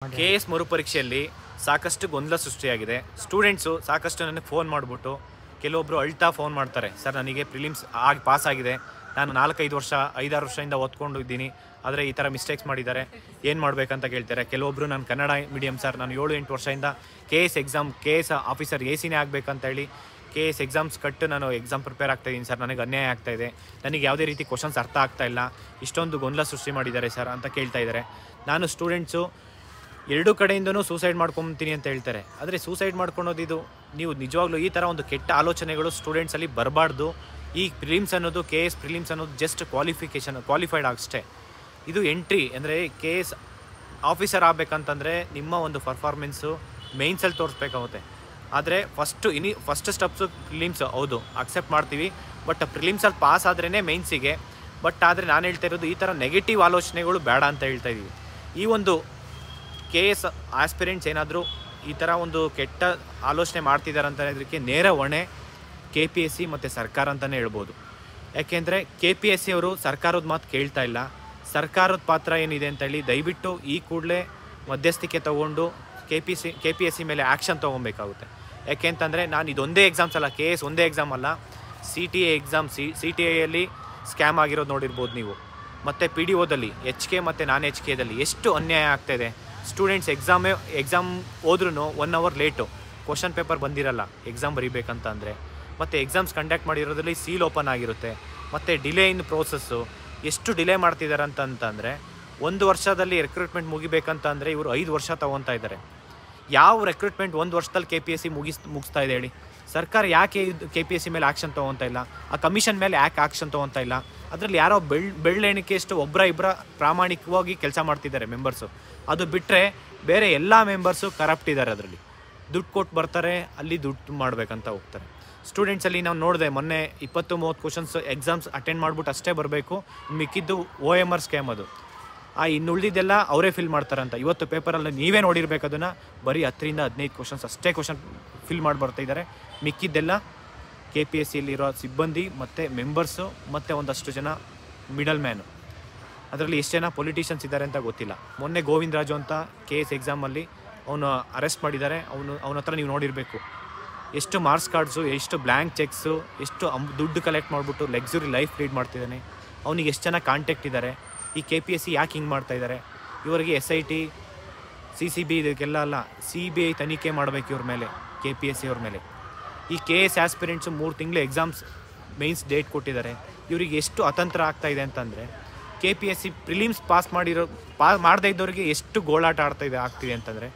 KS ಮರುಪರೀಕ್ಷೆಯಲ್ಲಿ ಸಾಕಷ್ಟು ಗೊಂದಲ ಸೃಷ್ಟಿಯಾಗಿದೆ. ಸ್ಟೂಡೆಂಟ್ಸು ಸಾಕಷ್ಟು ನನಗೆ ಫೋನ್ ಮಾಡಿಬಿಟ್ಟು ಕೆಲವೊಬ್ಬರು ಅಳ್ತಾ ಫೋನ್ ಮಾಡ್ತಾರೆ, ಸರ್ ನನಗೆ ಪ್ರಿಲಿಮ್ಸ್ ಆಗಿ ಪಾಸ್ ಆಗಿದೆ, ನಾನು 4-5 ವರ್ಷ 5-6 ವರ್ಷದಿಂದ ಓದ್ಕೊಂಡು ಇದ್ದೀನಿ, ಆದರೆ ಈ ಥರ ಮಿಸ್ಟೇಕ್ಸ್ ಮಾಡಿದ್ದಾರೆ, ಏನು ಮಾಡಬೇಕಂತ ಕೇಳ್ತಾರೆ. ಕೆಲವೊಬ್ಬರು ನಾನು ಕನ್ನಡ ಮೀಡಿಯಮ್ ಸರ್, ನಾನು 7-8 ವರ್ಷದಿಂದ KS ಆಫೀಸರ್ AC ಆಗಬೇಕಂತ ಹೇಳಿ KS ಎಕ್ಸಾಮ್ಸ್ ಕಟ್ಟು ನಾನು ಎಕ್ಸಾಮ್ ಪ್ರಿಪೇರ್ ಆಗ್ತಾಯಿದ್ದೀನಿ ಸರ್, ನನಗೆ ಅನ್ಯಾಯ ಆಗ್ತಾಯಿದೆ, ನನಗೆ ಯಾವುದೇ ರೀತಿ ಕ್ವಶನ್ಸ್ ಅರ್ಥ ಆಗ್ತಾಯಿಲ್ಲ, ಇಷ್ಟೊಂದು ಗೊಂದಲ ಸೃಷ್ಟಿ ಮಾಡಿದ್ದಾರೆ ಸರ್ ಅಂತ ಕೇಳ್ತಾ ಇದ್ದಾರೆ. ನಾನು ಸ್ಟೂಡೆಂಟ್ಸು ಎರಡೂ ಕಡೆಯಿಂದನೂ ಸೂಸೈಡ್ ಮಾಡ್ಕೊತೀನಿ ಅಂತ ಹೇಳ್ತಾರೆ. ಆದರೆ ಸೂಸೈಡ್ ಮಾಡ್ಕೊಳೋದು ಇದು ನೀವು ನಿಜವಾಗ್ಲೂ ಈ ಥರ ಒಂದು ಕೆಟ್ಟ ಆಲೋಚನೆಗಳು ಸ್ಟೂಡೆಂಟ್ಸಲ್ಲಿ ಬರಬಾರ್ದು. ಈ ಪ್ರಿಲಿಮ್ಸ್ ಅನ್ನೋದು KS ಪ್ರಿಲಿಮ್ಸ್ ಅನ್ನೋದು ಜಸ್ಟ್ ಕ್ವಾಲಿಫೈಡ್ ಅಷ್ಟೇ. ಇದು ಎಂಟ್ರಿ ಅಂದರೆ KS ಆಫೀಸರ್ ಆಗಬೇಕಂತಂದರೆ ನಿಮ್ಮ ಒಂದು ಪರ್ಫಾರ್ಮೆನ್ಸು ಮೇನ್ಸಲ್ಲಿ ತೋರಿಸ್ಬೇಕಾಗುತ್ತೆ. ಆದರೆ ಫಸ್ಟ್ ಸ್ಟೆಪ್ಸು ಪ್ರಿಲಿಮ್ಸ್ ಹೌದು ಅಕ್ಸೆಪ್ಟ್ ಮಾಡ್ತೀವಿ, ಬಟ್ ಪ್ರಿಲಿಮ್ಸಲ್ಲಿ ಪಾಸ್ ಆದ್ರೇ ಮೇನ್ಸಿಗೆ. ಬಟ್ ಆದರೆ ನಾನು ಹೇಳ್ತಾ ಇರೋದು ಈ ಥರ ನೆಗೆಟಿವ್ ಆಲೋಚನೆಗಳು ಬೇಡ ಅಂತ ಹೇಳ್ತಾ ಇದ್ದೀವಿ. ಈ ಒಂದು KS ಆಸ್ಪಿರೆಂಟ್ಸ್ ಏನಾದರೂ ಈ ಥರ ಒಂದು ಕೆಟ್ಟ ಆಲೋಚನೆ ಮಾಡ್ತಿದ್ದಾರೆ ಅಂತ ಹೇಳೋದಕ್ಕೆ ನೇರ ಹೊಣೆ KPSC ಮತ್ತು ಸರ್ಕಾರ ಅಂತಲೇ ಹೇಳ್ಬೋದು. ಯಾಕೆಂದರೆ KPSC ಅವರು ಸರ್ಕಾರದ ಮಾತು ಕೇಳ್ತಾ ಇಲ್ಲ. ಸರ್ಕಾರದ ಪಾತ್ರ ಏನಿದೆ ಅಂತೇಳಿ ದಯವಿಟ್ಟು ಈ ಕೂಡಲೇ ಮಧ್ಯಸ್ಥಿಕೆ ತೊಗೊಂಡು KPSC ಮೇಲೆ ಆ್ಯಕ್ಷನ್ ತೊಗೊಬೇಕಾಗುತ್ತೆ. ಯಾಕೆಂತಂದರೆ ನಾನು ಇದೊಂದೇ ಎಕ್ಸಾಮ್ಸ್ ಅಲ್ಲ, KS ಒಂದೇ ಎಕ್ಸಾಮ್ ಅಲ್ಲ, CTA ಎಕ್ಸಾಮ್ CTAಯಲ್ಲಿ ಸ್ಕ್ಯಾಮ್ ಆಗಿರೋದು ನೋಡಿರ್ಬೋದು ನೀವು. ಮತ್ತು PDOದಲ್ಲಿ HK ಮತ್ತು ನಾನ್ HKದಲ್ಲಿ ಎಷ್ಟು ಅನ್ಯಾಯ ಆಗ್ತಾಯಿದೆ. ಸ್ಟೂಡೆಂಟ್ಸ್ ಎಕ್ಸಾಮ್ ಹೋದ್ರೂ 1 ಅವರ್ ಲೇಟು, ಕ್ವಶನ್ ಪೇಪರ್ ಬಂದಿರಲ್ಲ ಎಕ್ಸಾಮ್ ಬರೀಬೇಕಂತ ಅಂದರೆ. ಮತ್ತು ಎಕ್ಸಾಮ್ಸ್ ಕಂಡಕ್ಟ್ ಮಾಡಿರೋದ್ರಲ್ಲಿ ಸೀಲ್ ಓಪನ್ ಆಗಿರುತ್ತೆ. ಮತ್ತು ಡಿಲೇ ಇನ್ ಪ್ರೋಸೆಸ್ಸು ಎಷ್ಟು ಡಿಲೇ ಮಾಡ್ತಿದ್ದಾರೆ ಅಂತಂದರೆ 1 ವರ್ಷದಲ್ಲಿ ರಿಕ್ರೂಟ್ಮೆಂಟ್ ಮುಗಿಬೇಕಂತ ಅಂದರೆ ಇವರು 5 ವರ್ಷ ತೊಗೊತಾ ಇದ್ದಾರೆ. ಯಾವ ರಿಕ್ರೂಟ್ಮೆಂಟ್ 1 ವರ್ಷದಲ್ಲಿ KPSC ಮುಗಿಸ್ತಾ ಇದೆ ಹೇಳಿ? ಸರ್ಕಾರ ಯಾಕೆ KPSC ಮೇಲೆ ಆ್ಯಕ್ಷನ್ ತೊಗೊತಾ ಇಲ್ಲ? ಆ ಕಮಿಷನ್ ಮೇಲೆ ಯಾಕೆ ಆ್ಯಕ್ಷನ್ ತೊಗೊತಾ ಇಲ್ಲ? ಅದರಲ್ಲಿ ಯಾರೋ ಬೆಳ್ಳೆಣಿಕೆಯಷ್ಟು ಒಬ್ಬರ ಪ್ರಾಮಾಣಿಕವಾಗಿ ಕೆಲಸ ಮಾಡ್ತಿದ್ದಾರೆ ಮೆಂಬರ್ಸು. ಅದು ಬಿಟ್ಟರೆ ಬೇರೆ ಎಲ್ಲ ಮೆಂಬರ್ಸು ಕರಪ್ಟ್ ಇದ್ದಾರೆ. ಅದರಲ್ಲಿ ದುಡ್ಡು ಕೊಟ್ಟು ಬರ್ತಾರೆ, ಅಲ್ಲಿ ದುಡ್ಡು ಮಾಡಬೇಕಂತ ಹೋಗ್ತಾರೆ. ಸ್ಟೂಡೆಂಟ್ಸಲ್ಲಿ ನಾವು ನೋಡಿದೆ ಮೊನ್ನೆ 20-30 ಕ್ವಶನ್ಸ್ ಎಕ್ಸಾಮ್ಸ್ ಅಟೆಂಡ್ ಮಾಡಿಬಿಟ್ಟು ಅಷ್ಟೇ ಬರಬೇಕು, ಮಿಕ್ಕಿದ್ದು OMR ಸ್ಕ್ಯಾಮ್. ಅದು ಇನ್ನು ಉಳಿದಿದ್ದೆಲ್ಲ ಅವರೇ ಫಿಲ್ ಮಾಡ್ತಾರಂತ. ಇವತ್ತು ಪೇಪರಲ್ಲಿ ನೀವೇ ನೋಡಿರ್ಬೇಕು, ಅದನ್ನು ಬರೀ 10-15 ಕ್ವಶನ್ಸ್ ಅಷ್ಟೇ ಫಿಲ್ ಮಾಡಿ ಬರ್ತಾಯಿದ್ದಾರೆ. ಮಿಕ್ಕಿದ್ದೆಲ್ಲ KPSCಯಲ್ಲಿರೋ ಸಿಬ್ಬಂದಿ ಮತ್ತು ಮೆಂಬರ್ಸು ಮತ್ತು ಒಂದಷ್ಟು ಜನ ಮಿಡಲ್ ಮ್ಯಾನು. ಅದರಲ್ಲಿ ಎಷ್ಟು ಜನ ಪೊಲಿಟಿಷಿಯನ್ಸ್ ಇದ್ದಾರೆ ಅಂತ ಗೊತ್ತಿಲ್ಲ. ಮೊನ್ನೆ ಗೋವಿಂದ ರಾಜು ಅಂತ KS ಎಕ್ಸಾಮಲ್ಲಿ ಅವನು ಅರೆಸ್ಟ್ ಮಾಡಿದ್ದಾರೆ. ಅವನ ಹತ್ರ ನೀವು ನೋಡಿರಬೇಕು ಎಷ್ಟು ಮಾರ್ಕ್ಸ್ ಕಾರ್ಡ್ಸು, ಎಷ್ಟು ಬ್ಲ್ಯಾಂಕ್ ಚೆಕ್ಸು, ಎಷ್ಟು ದುಡ್ಡು ಕಲೆಕ್ಟ್ ಮಾಡಿಬಿಟ್ಟು ಲಕ್ಸುರಿ ಲೈಫ್ ಲೀಡ್ ಮಾಡ್ತಿದ್ದಾನೆ. ಅವನಿಗೆ ಎಷ್ಟು ಜನ ಕಾಂಟ್ಯಾಕ್ಟ್ ಇದ್ದಾರೆ. ಈ KPSC ಯಾಕೆ ಹಿಂಗೆ ಮಾಡ್ತಾಯಿದ್ದಾರೆ? ಇವರಿಗೆ SIT CCB ಇದಕ್ಕೆಲ್ಲ ಅಲ್ಲ, CBI ತನಿಖೆ ಮಾಡಬೇಕು ಇವ್ರ ಮೇಲೆ, KPSC ಅವ್ರ ಮೇಲೆ. ಈ KS ಆಸ್ಪಿರೆಂಟ್ಸು 3 ತಿಂಗಳು ಎಕ್ಸಾಮ್ಸ್ ಮೇನ್ಸ್ ಡೇಟ್ ಕೊಟ್ಟಿದ್ದಾರೆ. ಇವರಿಗೆ ಎಷ್ಟು ಅತಂತ್ರ ಆಗ್ತಾಯಿದೆ ಅಂತಂದರೆ KPSC ಪ್ರಿಲಿಮ್ಸ್ ಮಾಡದೇ ಇದ್ದವ್ರಿಗೆ ಎಷ್ಟು ಗೋಳಾಟ ಆಗ್ತಿದೆ ಅಂತಂದರೆ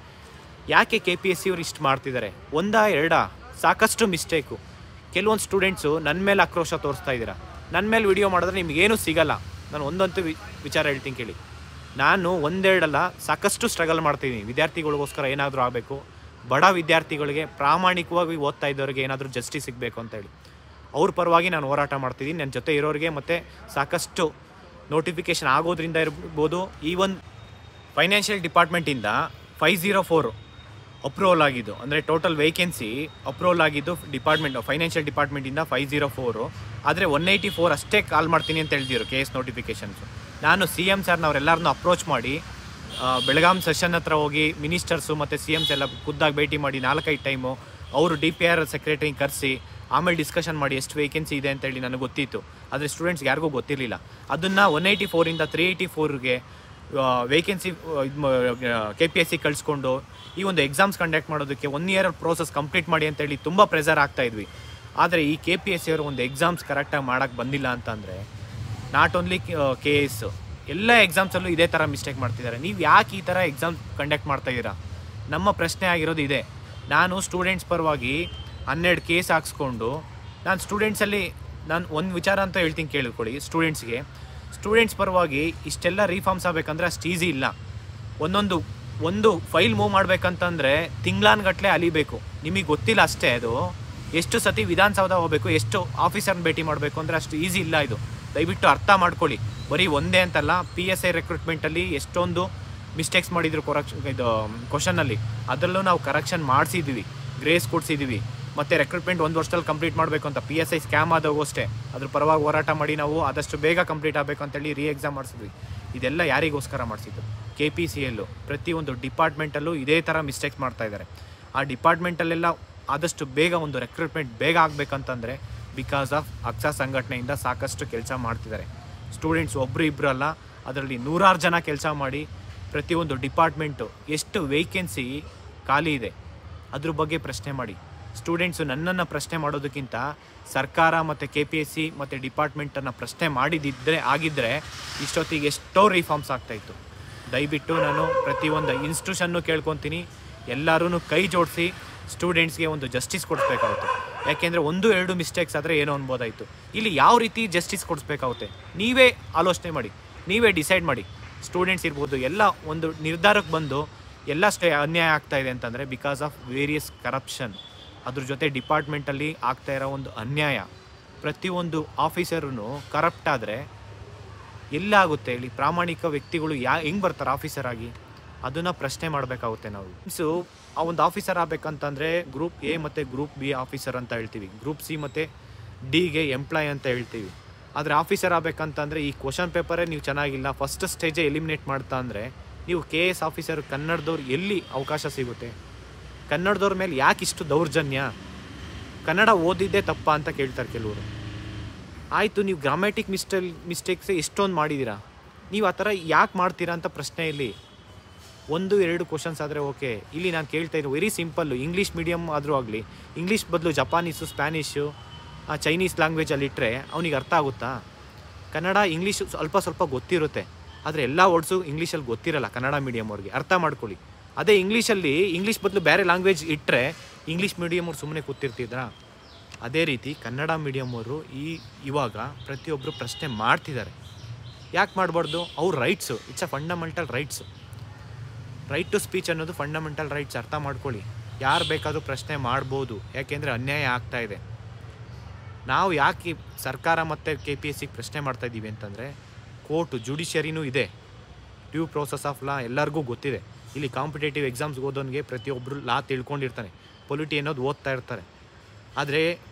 ಯಾಕೆ KPSC ಅವ್ರು ಇಷ್ಟು ಮಾಡ್ತಿದ್ದಾರೆ? 1-2 ಸಾಕಷ್ಟು ಮಿಸ್ಟೇಕು. ಕೆಲವೊಂದು ಸ್ಟೂಡೆಂಟ್ಸು ನನ್ನ ಮೇಲೆ ಆಕ್ರೋಶ ತೋರಿಸ್ತಾ ಇದ್ದೀರಾ, ನನ್ನ ಮೇಲೆ ವಿಡಿಯೋ ಮಾಡಿದ್ರೆ ನಿಮಗೇನೂ ಸಿಗಲ್ಲ. ನಾನು ಒಂದಂತೂ ವಿಚಾರ ಹೇಳ್ತೀನಿ ಕೇಳಿ, ನಾನು 1-2 ಸಾಕಷ್ಟು ಸ್ಟ್ರಗಲ್ ಮಾಡ್ತಿದ್ದೀನಿ. ವಿದ್ಯಾರ್ಥಿಗಳಿಗೋಸ್ಕರ ಏನಾದರೂ ಆಗಬೇಕು, ಬಡ ವಿದ್ಯಾರ್ಥಿಗಳಿಗೆ ಪ್ರಾಮಾಣಿಕವಾಗಿ ಓದ್ತಾ ಇದ್ದವ್ರಿಗೆ ಏನಾದರೂ ಜಸ್ಟಿಸ್ ಸಿಗಬೇಕು ಅಂತ ಹೇಳಿ ಅವ್ರ ಪರವಾಗಿ ನಾನು ಹೋರಾಟ ಮಾಡ್ತಿದ್ದೀನಿ. ನನ್ನ ಜೊತೆ ಇರೋರಿಗೆ ಮತ್ತು ಸಾಕಷ್ಟು ನೋಟಿಫಿಕೇಷನ್ ಆಗೋದ್ರಿಂದ ಇರ್ಬೋದು. ಈವನ್ ಫೈನಾನ್ಷಿಯಲ್ ಡಿಪಾರ್ಟ್ಮೆಂಟಿಂದ 504 ಅಪ್ರೂವಲ್ ಆಗಿದ್ದು, ಅಂದರೆ ಟೋಟಲ್ ವೇಕೆನ್ಸಿ ಅಪ್ರೂವಲ್ ಆಗಿದ್ದು ಫೈನಾನ್ಷಿಯಲ್ ಡಿಪಾರ್ಟ್ಮೆಂಟಿಂದ 504. ಆದರೆ 184 ಅಷ್ಟೇ ಕಾಲ್ ಮಾಡ್ತೀನಿ ಅಂತ ಹೇಳ್ತಿದ್ರು KS ನೋಟಿಫಿಕೇಷನ್ಸು. ನಾನು CM ಸರ್ನವರೆಲ್ಲರನ್ನೂ ಅಪ್ರೋಚ್ ಮಾಡಿ ಬೆಳಗಾಂ ಸೆಷನ್ ಹತ್ರ ಹೋಗಿ ಮಿನಿಸ್ಟರ್ಸು ಮತ್ತು CMs ಎಲ್ಲ ಖುದ್ದಾಗಿ ಭೇಟಿ ಮಾಡಿ 4-5 ಟೈಮು ಅವರು DPR ಸೆಕ್ರೆಟರಿ ಕರೆಸಿ ಆಮೇಲೆ ಡಿಸ್ಕಷನ್ ಮಾಡಿ ಎಷ್ಟು ವೇಕೆನ್ಸಿ ಇದೆ ಅಂತೇಳಿ ನನಗೆ ಗೊತ್ತಿತ್ತು. ಆದರೆ ಸ್ಟೂಡೆಂಟ್ಸ್ಗೆ ಯಾರಿಗೂ ಗೊತ್ತಿರಲಿಲ್ಲ. ಅದನ್ನು 184ಇಂದ 384ಗೆ ವೇಕೆನ್ಸಿ KPSC ಕಳಿಸ್ಕೊಂಡು ಈ ಒಂದು ಎಕ್ಸಾಮ್ಸ್ ಕಂಡಕ್ಟ್ ಮಾಡೋದಕ್ಕೆ 1 ಇಯರ್ ಪ್ರೋಸೆಸ್ ಕಂಪ್ಲೀಟ್ ಮಾಡಿ ಅಂತೇಳಿ ತುಂಬ ಪ್ರೆಷರ್ ಆಗ್ತಾಯಿದ್ವಿ. ಆದರೆ ಈ KPSC ಅವರು ಒಂದು ಎಕ್ಸಾಮ್ಸ್ ಕರೆಕ್ಟಾಗಿ ಮಾಡೋಕ್ಕೆ ಬಂದಿಲ್ಲ ಅಂತಂದರೆ ನಾಟ್ ಓನ್ಲಿ KS ಎಲ್ಲ ಎಕ್ಸಾಮ್ಸಲ್ಲೂ ಇದೇ ಥರ ಮಿಸ್ಟೇಕ್ ಮಾಡ್ತಿದ್ದಾರೆ. ನೀವು ಯಾಕೆ ಈ ಥರ ಎಕ್ಸಾಮ್ ಕಂಡಕ್ಟ್ ಮಾಡ್ತಾಯಿದ್ದೀರಾ? ನಮ್ಮ ಪ್ರಶ್ನೆ ಆಗಿರೋದು ಇದೆ. ನಾನು ಸ್ಟೂಡೆಂಟ್ಸ್ ಪರವಾಗಿ 12 ಕೇಸ್ ಹಾಕ್ಸ್ಕೊಂಡು ನಾನು ಸ್ಟೂಡೆಂಟ್ಸಲ್ಲಿ ನಾನು ಒಂದು ವಿಚಾರ ಅಂತ ಹೇಳ್ತೀನಿ ಕೇಳಿಕೊಳ್ಳಿ. ಸ್ಟೂಡೆಂಟ್ಸ್ ಪರವಾಗಿ ಇಷ್ಟೆಲ್ಲ ರೀಫಾರ್ಮ್ಸ್ ಆಗಬೇಕಂದ್ರೆ ಅಷ್ಟು ಈಸಿ ಇಲ್ಲ. ಒಂದು ಫೈಲ್ ಮೂವ್ ಮಾಡಬೇಕಂತಂದರೆ ತಿಂಗಳಾನ್ಗಟ್ಟಲೆ ಅಲಿಬೇಕು. ನಿಮಗೆ ಗೊತ್ತಿಲ್ಲ ಅಷ್ಟೇ. ಅದು ಎಷ್ಟು ಸತಿ ವಿಧಾನಸೌಧ ಹೋಗಬೇಕು, ಎಷ್ಟು ಆಫೀಸರ್ನ ಭೇಟಿ ಮಾಡಬೇಕು ಅಂದರೆ ಅಷ್ಟು ಈಸಿ ಇಲ್ಲ. ಇದು ದಯವಿಟ್ಟು ಅರ್ಥ ಮಾಡ್ಕೊಳ್ಳಿ. ಬರೀ ಒಂದೇ ಅಂತಲ್ಲ, PSI ರಿಕ್ರೂಟ್ಮೆಂಟಲ್ಲಿ ಎಷ್ಟೊಂದು ಮಿಸ್ಟೇಕ್ಸ್ ಮಾಡಿದ್ರು ಕ್ವಶನಲ್ಲಿ. ಅದರಲ್ಲೂ ನಾವು ಕರೆಕ್ಷನ್ ಮಾಡಿಸಿದ್ವಿ, ಗ್ರೇಸ್ ಕೊಡಿಸಿದ್ವಿ. ಮತ್ತು ರಿಕ್ರೂಟ್ಮೆಂಟ್ 1 ವರ್ಷದಲ್ಲಿ ಕಂಪ್ಲೀಟ್ ಮಾಡಬೇಕು ಅಂತ PSI ಸ್ಕ್ಯಾಮ್ ಆದಾಗೂ ಅಷ್ಟೇ ಅದ್ರ ಪರವಾಗಿ ಹೋರಾಟ ಮಾಡಿ ನಾವು ಆದಷ್ಟು ಬೇಗ ಕಂಪ್ಲೀಟ್ ಆಗಬೇಕು ಅಂತೇಳಿ ಎಕ್ಸಾಮ್ ಮಾಡಿಸಿದ್ವಿ. ಇದೆಲ್ಲ ಯಾರಿಗೋಸ್ಕರ ಮಾಡಿಸಿದ್ದು? KPCL ಪ್ರತಿಯೊಂದು ಡಿಪಾರ್ಟ್ಮೆಂಟಲ್ಲೂ ಇದೇ ಥರ ಮಿಸ್ಟೇಕ್ಸ್ ಮಾಡ್ತಾಯಿದ್ದಾರೆ. ಆ ಡಿಪಾರ್ಟ್ಮೆಂಟಲ್ಲೆಲ್ಲ ಆದಷ್ಟು ಬೇಗ ಒಂದು ರೆಕ್ರೂಟ್ಮೆಂಟ್ ಬೇಗ ಆಗಬೇಕಂತಂದರೆ ಬಿಕಾಸ್ ಆಫ್ ಅಕ್ಷಾ ಸಂಘಟನೆಯಿಂದ ಸಾಕಷ್ಟು ಕೆಲಸ ಮಾಡ್ತಿದ್ದಾರೆ. ಸ್ಟೂಡೆಂಟ್ಸ್ ಒಬ್ಬರು ಇಬ್ಬರು ಅಲ್ಲ, ಅದರಲ್ಲಿ ನೂರಾರು ಜನ ಕೆಲಸ ಮಾಡಿ ಪ್ರತಿಯೊಂದು ಡಿಪಾರ್ಟ್ಮೆಂಟು ಎಷ್ಟು ವೇಕೆನ್ಸಿ ಖಾಲಿ ಇದೆ ಅದ್ರ ಬಗ್ಗೆ ಪ್ರಶ್ನೆ ಮಾಡಿ. ಸ್ಟೂಡೆಂಟ್ಸು ನನ್ನನ್ನು ಪ್ರಶ್ನೆ ಮಾಡೋದಕ್ಕಿಂತ ಸರ್ಕಾರ ಮತ್ತು KPSC ಮತ್ತು ಡಿಪಾರ್ಟ್ಮೆಂಟನ್ನು ಪ್ರಶ್ನೆ ಆಗಿದ್ದರೆ ಇಷ್ಟೊತ್ತಿಗೆ ಎಷ್ಟೋ ರಿಫಾರ್ಮ್ಸ್ ಆಗ್ತಾಯಿತ್ತು. ದಯವಿಟ್ಟು ನಾನು ಪ್ರತಿಯೊಂದು ಇನ್ಸ್ಟಿಟ್ಯೂಷನ್ನು ಕೇಳ್ಕೊತೀನಿ, ಎಲ್ಲರೂ ಕೈ ಜೋಡಿಸಿ ಸ್ಟೂಡೆಂಟ್ಸ್ಗೆ ಒಂದು ಜಸ್ಟಿಸ್ ಕೊಡಿಸ್ಬೇಕಾಗುತ್ತೆ. ಯಾಕೆಂದರೆ 1-2 ಮಿಸ್ಟೇಕ್ಸ್ ಆದರೆ ಏನೋ ಅನ್ಬೋದಾಯಿತು. ಇಲ್ಲಿ ಯಾವ ರೀತಿ ಜಸ್ಟಿಸ್ ಕೊಡಿಸ್ಬೇಕಾಗುತ್ತೆ ನೀವೇ ಆಲೋಚನೆ ಮಾಡಿ, ನೀವೇ ಡಿಸೈಡ್ ಮಾಡಿ. ಸ್ಟೂಡೆಂಟ್ಸ್ ಇರ್ಬೋದು ಎಲ್ಲ ಒಂದು ನಿರ್ಧಾರಕ್ಕೆ ಬಂದು ಎಲ್ಲ ಅನ್ಯಾಯ ಆಗ್ತಾಯಿದೆ ಅಂತಂದರೆ ಬಿಕಾಸ್ ಆಫ್ ವೇರಿಯಸ್ ಕರಪ್ಷನ್. ಅದ್ರ ಜೊತೆ ಡಿಪಾರ್ಟ್ಮೆಂಟಲ್ಲಿ ಆಗ್ತಾಯಿರೋ ಒಂದು ಅನ್ಯಾಯ. ಪ್ರತಿಯೊಂದು ಆಫೀಸರೂ ಕರಪ್ಟ್ ಆದರೆ ಎಲ್ಲಾಗುತ್ತೆ ಹೇಳಿ? ಪ್ರಾಮಾಣಿಕ ವ್ಯಕ್ತಿಗಳು ಹೆಂಗೆ ಬರ್ತಾರೆ ಆಫೀಸರ್ ಆಗಿ? ಅದನ್ನು ಪ್ರಶ್ನೆ ಮಾಡಬೇಕಾಗುತ್ತೆ ನಾವು. ಆ ಒಂದು ಆಫೀಸರ್ ಆಗಬೇಕಂತಂದರೆ ಗ್ರೂಪ್ A ಮತ್ತು ಗ್ರೂಪ್ B ಆಫೀಸರ್ ಅಂತ ಹೇಳ್ತೀವಿ, ಗ್ರೂಪ್ C ಮತ್ತು Dಗೆ ಎಂಪ್ಲಾಯ್ ಅಂತ ಹೇಳ್ತೀವಿ. ಆದರೆ ಆಫೀಸರ್ ಆಗಬೇಕಂತಂದರೆ ಈ ಕ್ವಶನ್ ಪೇಪರೇ ನೀವು ಚೆನ್ನಾಗಿಲ್ಲ, ಫಸ್ಟ್ ಸ್ಟೇಜೇ ಎಲಿಮಿನೇಟ್ ಮಾಡ್ತಾ ಅಂದರೆ ನೀವು KS ಆಫೀಸರ್ ಕನ್ನಡದವ್ರು ಎಲ್ಲಿ ಅವಕಾಶ ಸಿಗುತ್ತೆ? ಕನ್ನಡದವ್ರ ಮೇಲೆ ಯಾಕೆ ಇಷ್ಟು ದೌರ್ಜನ್ಯ? ಕನ್ನಡ ಓದಿದ್ದೇ ತಪ್ಪ ಅಂತ ಕೇಳ್ತಾರೆ ಕೆಲವರು. ಆಯಿತು, ನೀವು ಗ್ರಾಮ್ಯಾಟಿಕ್ ಮಿಸ್ಟೇಕ್ಸೇ ಎಷ್ಟೊಂದು ಮಾಡಿದ್ದೀರಾ, ನೀವು ಆ ಥರ ಯಾಕೆ ಮಾಡ್ತೀರಾ ಅಂತ ಪ್ರಶ್ನೆ. ಇಲ್ಲಿ 1-2 ಕ್ವಶನ್ಸ್ ಆದರೆ ಓಕೆ. ಇಲ್ಲಿ ನಾನು ಕೇಳ್ತಾ ಇದ್ದೀನಿ ವೆರಿ ಸಿಂಪಲ್ಲು. ಇಂಗ್ಲೀಷ್ ಮೀಡಿಯಮ್ ಆದರೂ ಆಗಲಿ, ಇಂಗ್ಲೀಷ್ ಬದಲು ಜಪಾನೀಸು, ಸ್ಪ್ಯಾನಿಷು, ಚೈನೀಸ್ ಲ್ಯಾಂಗ್ವೇಜಲ್ಲಿಟ್ಟರೆ ಅವನಿಗೆ ಅರ್ಥ ಆಗುತ್ತಾ? ಕನ್ನಡ ಇಂಗ್ಲೀಷು ಸ್ವಲ್ಪ ಗೊತ್ತಿರುತ್ತೆ, ಆದರೆ ಎಲ್ಲ ವರ್ಡ್ಸು ಇಂಗ್ಲೀಷಲ್ಲಿ ಗೊತ್ತಿರಲ್ಲ ಕನ್ನಡ ಮೀಡಿಯಮ್ ಅವ್ರಿಗೆ. ಅರ್ಥ ಮಾಡ್ಕೊಳ್ಳಿ. ಅದೇ ಇಂಗ್ಲೀಷ್ ಬದಲು ಬೇರೆ ಲ್ಯಾಂಗ್ವೇಜ್ ಇಟ್ಟರೆ ಇಂಗ್ಲೀಷ್ ಮೀಡಿಯಮ್ ಅವ್ರು ಸುಮ್ಮನೆ ಕೂತಿರ್ತಿದ್ರಾ? ಅದೇ ರೀತಿ ಕನ್ನಡ ಮೀಡಿಯಮ್ ಅವರು ಇವಾಗ ಪ್ರತಿಯೊಬ್ಬರು ಪ್ರಶ್ನೆ ಮಾಡ್ತಿದ್ದಾರೆ. ಯಾಕೆ ಮಾಡಬಾರ್ದು? ಅವ್ರ rights, it's a fundamental rights. Right to speech ಅನ್ನೋದು ಫಂಡಮೆಂಟಲ್ ರೈಟ್ಸ್. ಅರ್ಥ ಮಾಡ್ಕೊಳ್ಳಿ. ಯಾರು ಬೇಕಾದರೂ ಪ್ರಶ್ನೆ ಮಾಡ್ಬೋದು, ಯಾಕೆಂದರೆ ಅನ್ಯಾಯ ಆಗ್ತಾಯಿದೆ. ನಾವು ಯಾಕೆ ಸರ್ಕಾರ ಮತ್ತು KPSC ಪ್ರಶ್ನೆ ಮಾಡ್ತಾಯಿದ್ದೀವಿ ಅಂತಂದರೆ ಕೋರ್ಟು, ಜುಡಿಷಿಯರಿನೂ ಇದೆ, ಡ್ಯೂ ಪ್ರೋಸೆಸ್ ಆಫ್ ಲಾ ಎಲ್ಲರಿಗೂ ಗೊತ್ತಿದೆ. ಇಲ್ಲಿ ಕಾಂಪಿಟೇಟಿವ್ ಎಕ್ಸಾಮ್ಸ್ಗೆ ಓದೋನಿಗೆ ಪ್ರತಿಯೊಬ್ಬರು ಲಾ ತಿಳ್ಕೊಂಡಿರ್ತಾನೆ, ಪೊಲಿಟಿ ಅನ್ನೋದು ಓದ್ತಾ ಇರ್ತಾರೆ. ಆದರೆ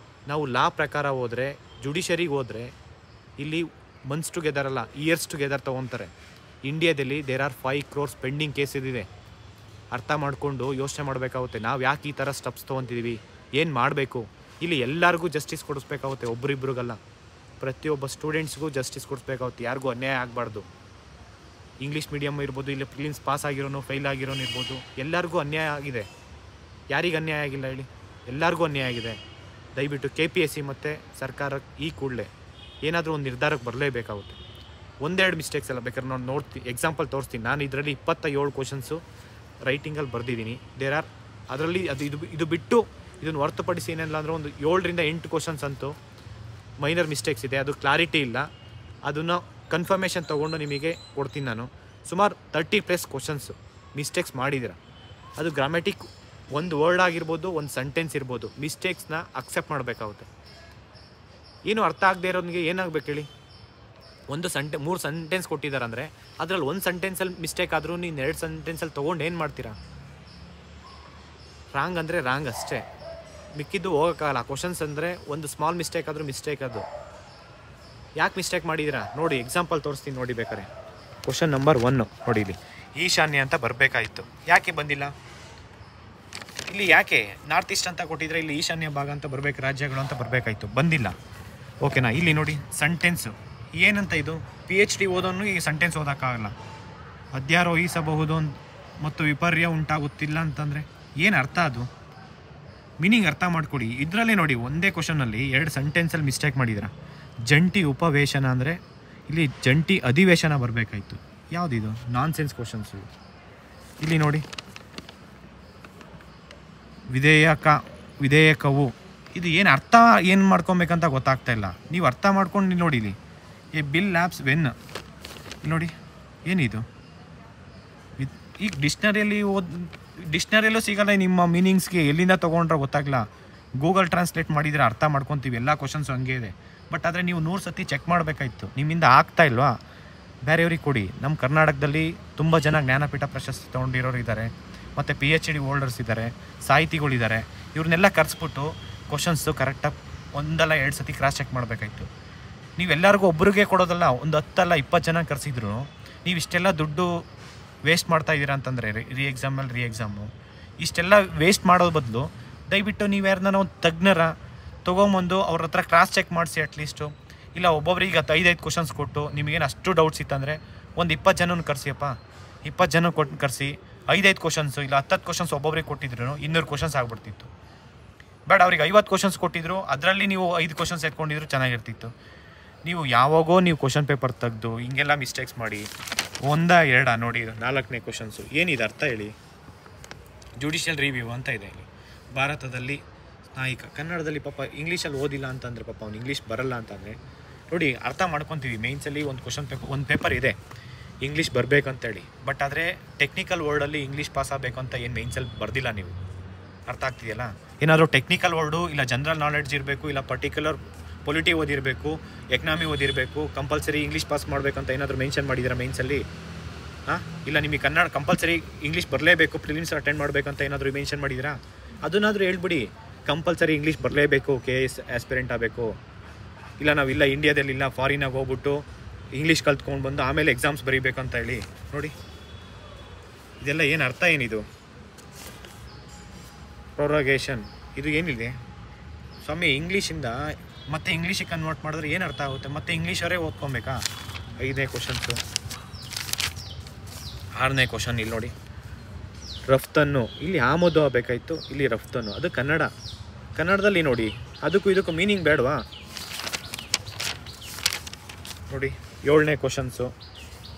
ನಾವು ಲಾ ಪ್ರಕಾರ ಹೋದರೆ, ಜುಡಿಷರಿಗೆ ಹೋದರೆ ಇಲ್ಲಿ ಮಂತ್ಸ್ ಟುಗೆದರ್ ಅಲ್ಲ, ಇಯರ್ಸ್ ಟುಗೆದರ್ ತೊಗೊತಾರೆ. ಇಂಡಿಯಾದಲ್ಲಿ there are 5 crores pending case ಇದೆ. ಅರ್ಥ ಮಾಡಿಕೊಂಡು ಯೋಚನೆ ಮಾಡಬೇಕಾಗುತ್ತೆ. ನಾವು ಯಾಕೆ ಈ ಥರ ಸ್ಟೆಪ್ಸ್ ತೊಗೊತಿದ್ದೀವಿ, ಏನು ಮಾಡಬೇಕು? ಇಲ್ಲಿ ಎಲ್ಲರಿಗೂ ಜಸ್ಟಿಸ್ ಕೊಡಿಸ್ಬೇಕಾಗುತ್ತೆ, ಒಬ್ರಿಬ್ರಿಗಲ್ಲ. ಪ್ರತಿಯೊಬ್ಬ ಸ್ಟೂಡೆಂಟ್ಸ್ಗೂ ಜಸ್ಟಿಸ್ ಕೊಡಿಸ್ಬೇಕಾಗುತ್ತೆ. ಯಾರಿಗೂ ಅನ್ಯಾಯ ಆಗಬಾರ್ದು. ಇಂಗ್ಲೀಷ್ ಮೀಡಿಯಮ್ ಇರ್ಬೋದು, ಇಲ್ಲಿ ಪ್ರಿಲಿಮ್ಸ್ ಪಾಸ್ ಆಗಿರೋನು, ಫೇಲ್ ಆಗಿರೋನು ಇರ್ಬೋದು, ಎಲ್ಲರಿಗೂ ಅನ್ಯಾಯ ಆಗಿದೆ. ಯಾರಿಗೆ ಅನ್ಯಾಯ ಆಗಿಲ್ಲ ಹೇಳಿ? ಎಲ್ಲರಿಗೂ ಅನ್ಯಾಯ ಆಗಿದೆ. ದಯವಿಟ್ಟು KPSC ಮತ್ತು ಸರ್ಕಾರಕ್ಕೆ ಈ ಕೂಡಲೇ ಏನಾದರೂ ಒಂದು ನಿರ್ಧಾರಕ್ಕೆ ಬರಲೇಬೇಕಾಗುತ್ತೆ. 1-2 ಮಿಸ್ಟೇಕ್ಸ್ ಎಲ್ಲ ಬೇಕಾದ್ರೆ ನಾನು ನೋಡ್ತೀನಿ, ಎಕ್ಸಾಂಪಲ್ ತೋರಿಸ್ತೀನಿ. ನಾನು ಇದರಲ್ಲಿ 27 ಕ್ವಶನ್ಸು ರೈಟಿಂಗಲ್ಲಿ ಬರೆದಿದ್ದೀನಿ. ಅದರಲ್ಲಿ ಇದು ಬಿಟ್ಟು ಇದನ್ನು ಹೊರತುಪಡಿಸಿ ಏನಿಲ್ಲ ಅಂದರೆ ಒಂದು 7-8 ಕ್ವಶನ್ಸ್ ಅಂತೂ ಮೈನರ್ ಮಿಸ್ಟೇಕ್ಸ್ ಇದೆ, ಅದು ಕ್ಲಾರಿಟಿ ಇಲ್ಲ. ಅದನ್ನು ಕನ್ಫರ್ಮೇಷನ್ ತೊಗೊಂಡು ನಿಮಗೆ ಕೊಡ್ತೀನಿ ನಾನು. ಸುಮಾರು 30+ ಕ್ವಶನ್ಸು ಮಿಸ್ಟೇಕ್ಸ್ ಮಾಡಿದ್ದೀರ. ಅದು ಗ್ರಾಮ್ಯಾಟಿಕ್ ಒಂದು ವರ್ಡ್ ಆಗಿರ್ಬೋದು, ಒಂದು ಸೆಂಟೆನ್ಸ್ ಇರ್ಬೋದು, ಮಿಸ್ಟೇಕ್ಸ್ನ ಅಕ್ಸೆಪ್ಟ್ ಮಾಡಬೇಕಾಗುತ್ತೆ. ಏನು ಅರ್ಥ ಆಗದೆ ಇರೋನಿಗೆ ಏನಾಗಬೇಕು ಹೇಳಿ? 3 ಸೆಂಟೆನ್ಸ್ ಕೊಟ್ಟಿದ್ದಾರೆ ಅಂದರೆ ಅದರಲ್ಲಿ 1 ಸೆಂಟೆನ್ಸಲ್ಲಿ ಮಿಸ್ಟೇಕ್ ಆದರೂ ನೀನು 2 ಸೆಂಟೆನ್ಸಲ್ಲಿ ತೊಗೊಂಡು ಏನು ಮಾಡ್ತೀರಾ? ರಾಂಗ್ ಅಂದರೆ ರಾಂಗ್ ಅಷ್ಟೇ, ಮಿಕ್ಕಿದ್ದು ಹೋಗೋಕ್ಕಾಗಲ್ಲ. ಕ್ವಶನ್ಸ್ ಅಂದರೆ ಒಂದು ಸ್ಮಾಲ್ ಮಿಸ್ಟೇಕ್ ಆದರೂ ಮಿಸ್ಟೇಕ್. ಅದು ಯಾಕೆ ಮಿಸ್ಟೇಕ್ ಮಾಡಿದ್ದೀರಾ ನೋಡಿ, ಎಕ್ಸಾಂಪಲ್ ತೋರಿಸ್ತೀನಿ ನೋಡಿ ಬೇಕಾರೆ. ಕ್ವಶನ್ ನಂಬರ್ 1 ನೋಡಿ, ಇಲ್ಲಿ ಈಶಾನ್ಯ ಅಂತ ಬರಬೇಕಾಯಿತು, ಯಾಕೆ ಬಂದಿಲ್ಲ? ಇಲ್ಲಿ ಯಾಕೆ ನಾರ್ತ್ ಈಸ್ಟ್ ಅಂತ ಕೊಟ್ಟಿದ್ರೆ ಇಲ್ಲಿ ಈಶಾನ್ಯ ಭಾಗ ಅಂತ ಬರಬೇಕು, ರಾಜ್ಯಗಳು ಅಂತ ಬರಬೇಕಾಯಿತು, ಬಂದಿಲ್ಲ. ಓಕೆನಾ? ಇಲ್ಲಿ ನೋಡಿ ಸೆಂಟೆನ್ಸು ಏನಂತ, ಇದು PhD ಓದೋನು ಈ ಸೆಂಟೆನ್ಸ್ ಓದೋಕ್ಕಾಗಲ್ಲ. ಅಧ್ಯಾರೋಹಿಸಬಹುದು ಮತ್ತು ವಿಪರ್ಯ ಉಂಟಾಗುತ್ತಿಲ್ಲ ಅಂತಂದರೆ ಏನು ಅರ್ಥ? ಅದು ಮೀನಿಂಗ್ ಅರ್ಥ ಮಾಡ್ಕೊಡಿ. ಇದರಲ್ಲೇ ನೋಡಿ, ಒಂದೇ ಕ್ವಶನಲ್ಲಿ 2 ಸೆಂಟೆನ್ಸಲ್ಲಿ ಮಿಸ್ಟೇಕ್ ಮಾಡಿದ್ದೀರ. ಜಂಟಿ ಉಪವೇಶನ ಅಂದರೆ ಇಲ್ಲಿ ಜಂಟಿ ಅಧಿವೇಶನ ಬರಬೇಕಾಯಿತು. ಯಾವುದಿದು ನಾನ್ಸೆನ್ಸ್ ಕ್ವಶನ್ಸು. ಇಲ್ಲಿ ನೋಡಿ, ವಿಧೇಯಕವು, ಇದು ಏನು ಅರ್ಥ ಏನು ಮಾಡ್ಕೊಬೇಕಂತ ಗೊತ್ತಾಗ್ತಾ ಇಲ್ಲ. ನೀವು ಅರ್ಥ ಮಾಡ್ಕೊಂಡು ನೋಡಿ, ಇಲ್ಲಿ ಎ ಬಿಲ್ ಲ್ಯಾಬ್ಸ್ ವೆನ್, ನೋಡಿ ಏನಿದು? ಈಗ ಡಿಕ್ಷ್ನರಿಯಲ್ಲೂ ಸಿಗಲ್ಲ ನಿಮ್ಮ ಮೀನಿಂಗ್ಸ್ಗೆ. ಎಲ್ಲಿಂದ ತೊಗೊಂಡ್ರೆ ಗೊತ್ತಾಗಲ್ಲ. ಗೂಗಲ್ ಟ್ರಾನ್ಸ್ಲೇಟ್ ಮಾಡಿದರೆ ಅರ್ಥ ಮಾಡ್ಕೊತೀವಿ, ಎಲ್ಲ ಕ್ವಶನ್ಸು ಹಂಗೆ ಇದೆ. ಬಟ್ ಆದರೆ ನೀವು 100 ಸತಿ ಚೆಕ್ ಮಾಡಬೇಕಾಯ್ತು. ನಿಮ್ಮಿಂದ ಆಗ್ತಾ ಇಲ್ವಾ? ಬೇರೆಯವ್ರಿಗೆ ಕೊಡಿ. ನಮ್ಮ ಕರ್ನಾಟಕದಲ್ಲಿ ತುಂಬ ಜನ ಜ್ಞಾನಪೀಠ ಪ್ರಶಸ್ತಿ ತೊಗೊಂಡಿರೋರು ಇದ್ದಾರೆ, ಮತ್ತು PhD ಹೋಲ್ಡರ್ಸ್ ಇದ್ದಾರೆ, ಸಾಹಿತಿಗಳಿದ್ದಾರೆ. ಇವ್ರನ್ನೆಲ್ಲ ಕರೆಸ್ಬಿಟ್ಟು ಕ್ವಶನ್ಸು ಕರೆಕ್ಟಾಗಿ 1-2 ಸತಿ ಕ್ರಾಸ್ ಚೆಕ್ ಮಾಡಬೇಕಾಯ್ತು. ನೀವೆಲ್ಲರಿಗೂ ಒಬ್ರಿಗೆ ಕೊಡೋದಲ್ಲ, ಒಂದು 10 ಅಲ್ಲ 20 ಜನ ಕರೆಸಿದ್ರು ನೀವು ಇಷ್ಟೆಲ್ಲ ದುಡ್ಡು ವೇಸ್ಟ್ ಮಾಡ್ತಾ ಇದ್ದೀರಾ ಅಂತಂದರೆ ರೀ ಎಕ್ಸಾಮು ಇಷ್ಟೆಲ್ಲ ವೇಸ್ಟ್ ಮಾಡೋದು ಬದಲು ದಯವಿಟ್ಟು ನೀವು ಯಾರನ್ನ ಒಂದು ತಜ್ಞರ ತೊಗೊಂಬಂದು ಅವ್ರ ಹತ್ರ ಕ್ರಾಸ್ ಚೆಕ್ ಮಾಡಿಸಿ ಅಟ್ಲೀಸ್ಟು. ಇಲ್ಲ ಒಬ್ಬೊಬ್ರಿಗೆ 5 ಕ್ವಶನ್ಸ್ ಕೊಟ್ಟು ನಿಮಗೇನು ಅಷ್ಟು ಡೌಟ್ಸ್ ಇತ್ತಂದರೆ ಒಂದು 20 ಜನನ ಕರೆಸಿಯಪ್ಪ, 20 ಜನ ಕೊಟ್ಟು ಕರೆಸಿ 5 ಕ್ವಶನ್ಸು ಇಲ್ಲ 10 ಕ್ವಶನ್ಸ್ ಒಬ್ಬೊಬ್ರಿಗೆ ಕೊಟ್ಟಿದ್ರು 200 ಕ್ವಶನ್ಸ್ ಆಗ್ಬಿಡ್ತಿತ್ತು. ಬಟ್ ಅವ್ರಿಗೆ 50 ಕ್ವಶನ್ಸ್ ಕೊಟ್ಟಿದ್ರು, ಅದರಲ್ಲಿ ನೀವು 5 ಕ್ವಶನ್ಸ್ ಎತ್ಕೊಂಡಿದ್ರು ಚೆನ್ನಾಗಿರ್ತಿತ್ತು. ನೀವು ಯಾವಾಗೋ ನೀವು ಕ್ವಶನ್ ಪೇಪರ್ ತೆಗೆದು ಹಿಂಗೆಲ್ಲ ಮಿಸ್ಟೇಕ್ಸ್ ಮಾಡಿ 1-2 ನೋಡಿ 4ನೇ ಕ್ವಶನ್ಸು ಏನಿದೆ ಅರ್ಥ ಹೇಳಿ. ಜುಡಿಷಿಯಲ್ ರಿವ್ಯೂ ಅಂತ ಇದೆ ಇಲ್ಲಿ, ಭಾರತದಲ್ಲಿ ನಾಯಕ. ಕನ್ನಡದಲ್ಲಿ ಪಾಪ ಇಂಗ್ಲೀಷಲ್ಲಿ ಓದಿಲ್ಲ ಅಂತಂದರೆ ಪಾಪ ಅವ್ನು ಇಂಗ್ಲೀಷ್ ಬರಲ್ಲ ಅಂತಂದರೆ ನೋಡಿ ಅರ್ಥ ಮಾಡ್ಕೊತೀವಿ. ಮೇನ್ಸಲ್ಲಿ ಒಂದು ಪೇಪರ್ ಇದೆ ಇಂಗ್ಲೀಷ್ ಬರಬೇಕಂತೇಳಿ, ಬಟ್ ಆದರೆ ಟೆಕ್ನಿಕಲ್ ವರ್ಡಲ್ಲಿ ಇಂಗ್ಲೀಷ್ ಪಾಸ್ ಆಗಬೇಕು ಅಂತ ಏನು ಮೇನ್ಸಲ್ಲಿ ಬರ್ದಿಲ್ಲ. ನೀವು ಅರ್ಥ ಆಗ್ತಿದೆಯಲ್ಲ? ಏನಾದರೂ ಟೆಕ್ನಿಕಲ್ ವರ್ಡು ಇಲ್ಲ ಜನರಲ್ ನಾಲೆಡ್ಜ್ ಇರಬೇಕು, ಇಲ್ಲ ಪರ್ಟಿಕ್ಯುಲರ್ ಪೊಲಿಟಿ ಓದಿರಬೇಕು, ಎಕನಾಮಿ ಓದಿರಬೇಕು, ಕಂಪಲ್ಸರಿ ಇಂಗ್ಲೀಷ್ ಪಾಸ್ ಮಾಡಬೇಕಂತ ಏನಾದರೂ ಮೆನ್ಷನ್ ಮಾಡಿದ್ದೀರಾ ಮೇನ್ಸಲ್ಲಿ? ಇಲ್ಲ ನಿಮಗೆ ಕನ್ನಡ ಕಂಪಲ್ಸರಿ ಇಂಗ್ಲೀಷ್ ಬರಲೇಬೇಕು, ಪ್ರಿಲಿಮ್ಸ್ ಅಟೆಂಡ್ ಮಾಡಬೇಕಂತ ಏನಾದರೂ ಮೆನ್ಷನ್ ಮಾಡಿದ್ದೀರಾ? ಅದನ್ನಾದರೂ ಹೇಳ್ಬಿಡಿ. ಕಂಪಲ್ಸರಿ ಇಂಗ್ಲೀಷ್ ಬರಲೇಬೇಕು, KS ಆಸ್ಪಿರೆಂಟ್ ಆಗಬೇಕು. ಇಲ್ಲ ನಾವಿಲ್ಲ ಇಂಡಿಯಾದಲ್ಲಿ ಇಲ್ಲ ಫಾರಿನಾಗಿ ಹೋಗ್ಬಿಟ್ಟು ಇಂಗ್ಲೀಷ್ ಕಲ್ತ್ಕೊಂಡು ಬಂದು ಆಮೇಲೆ ಎಕ್ಸಾಮ್ಸ್ ಬರೀಬೇಕಂತ ಹೇಳಿ. ನೋಡಿ ಇದೆಲ್ಲ ಏನು ಅರ್ಥ ಏನಿದು? ಪ್ರೊರೋಗೇಷನ್ ಇದು ಏನಿದೆ ಸ್ವಾಮಿ? ಇಂಗ್ಲೀಷಿಂದ ಮತ್ತೆ ಇಂಗ್ಲೀಷಿಗೆ ಕನ್ವರ್ಟ್ ಮಾಡಿದ್ರೆ ಏನು ಅರ್ಥ ಆಗುತ್ತೆ? ಮತ್ತೆ ಇಂಗ್ಲೀಷರೇ ಓದ್ಕೊಬೇಕಾ? 5ನೇ ಕ್ವಶನ್ಸು. 6ನೇ ಕ್ವಶನ್ ಇಲ್ಲಿ ನೋಡಿ, ರಫ್ತನ್ನು. ಇಲ್ಲಿ ಆಮದು ಆಗಬೇಕಾಯ್ತು, ಇಲ್ಲಿ ರಫ್ತನ್ನು. ಅದು ಕನ್ನಡದಲ್ಲಿ ನೋಡಿ, ಅದಕ್ಕೂ ಇದಕ್ಕೂ ಮೀನಿಂಗ್ ಬೇಡವಾ? ನೋಡಿ 7ನೇ ಕ್ವಶನ್ಸು.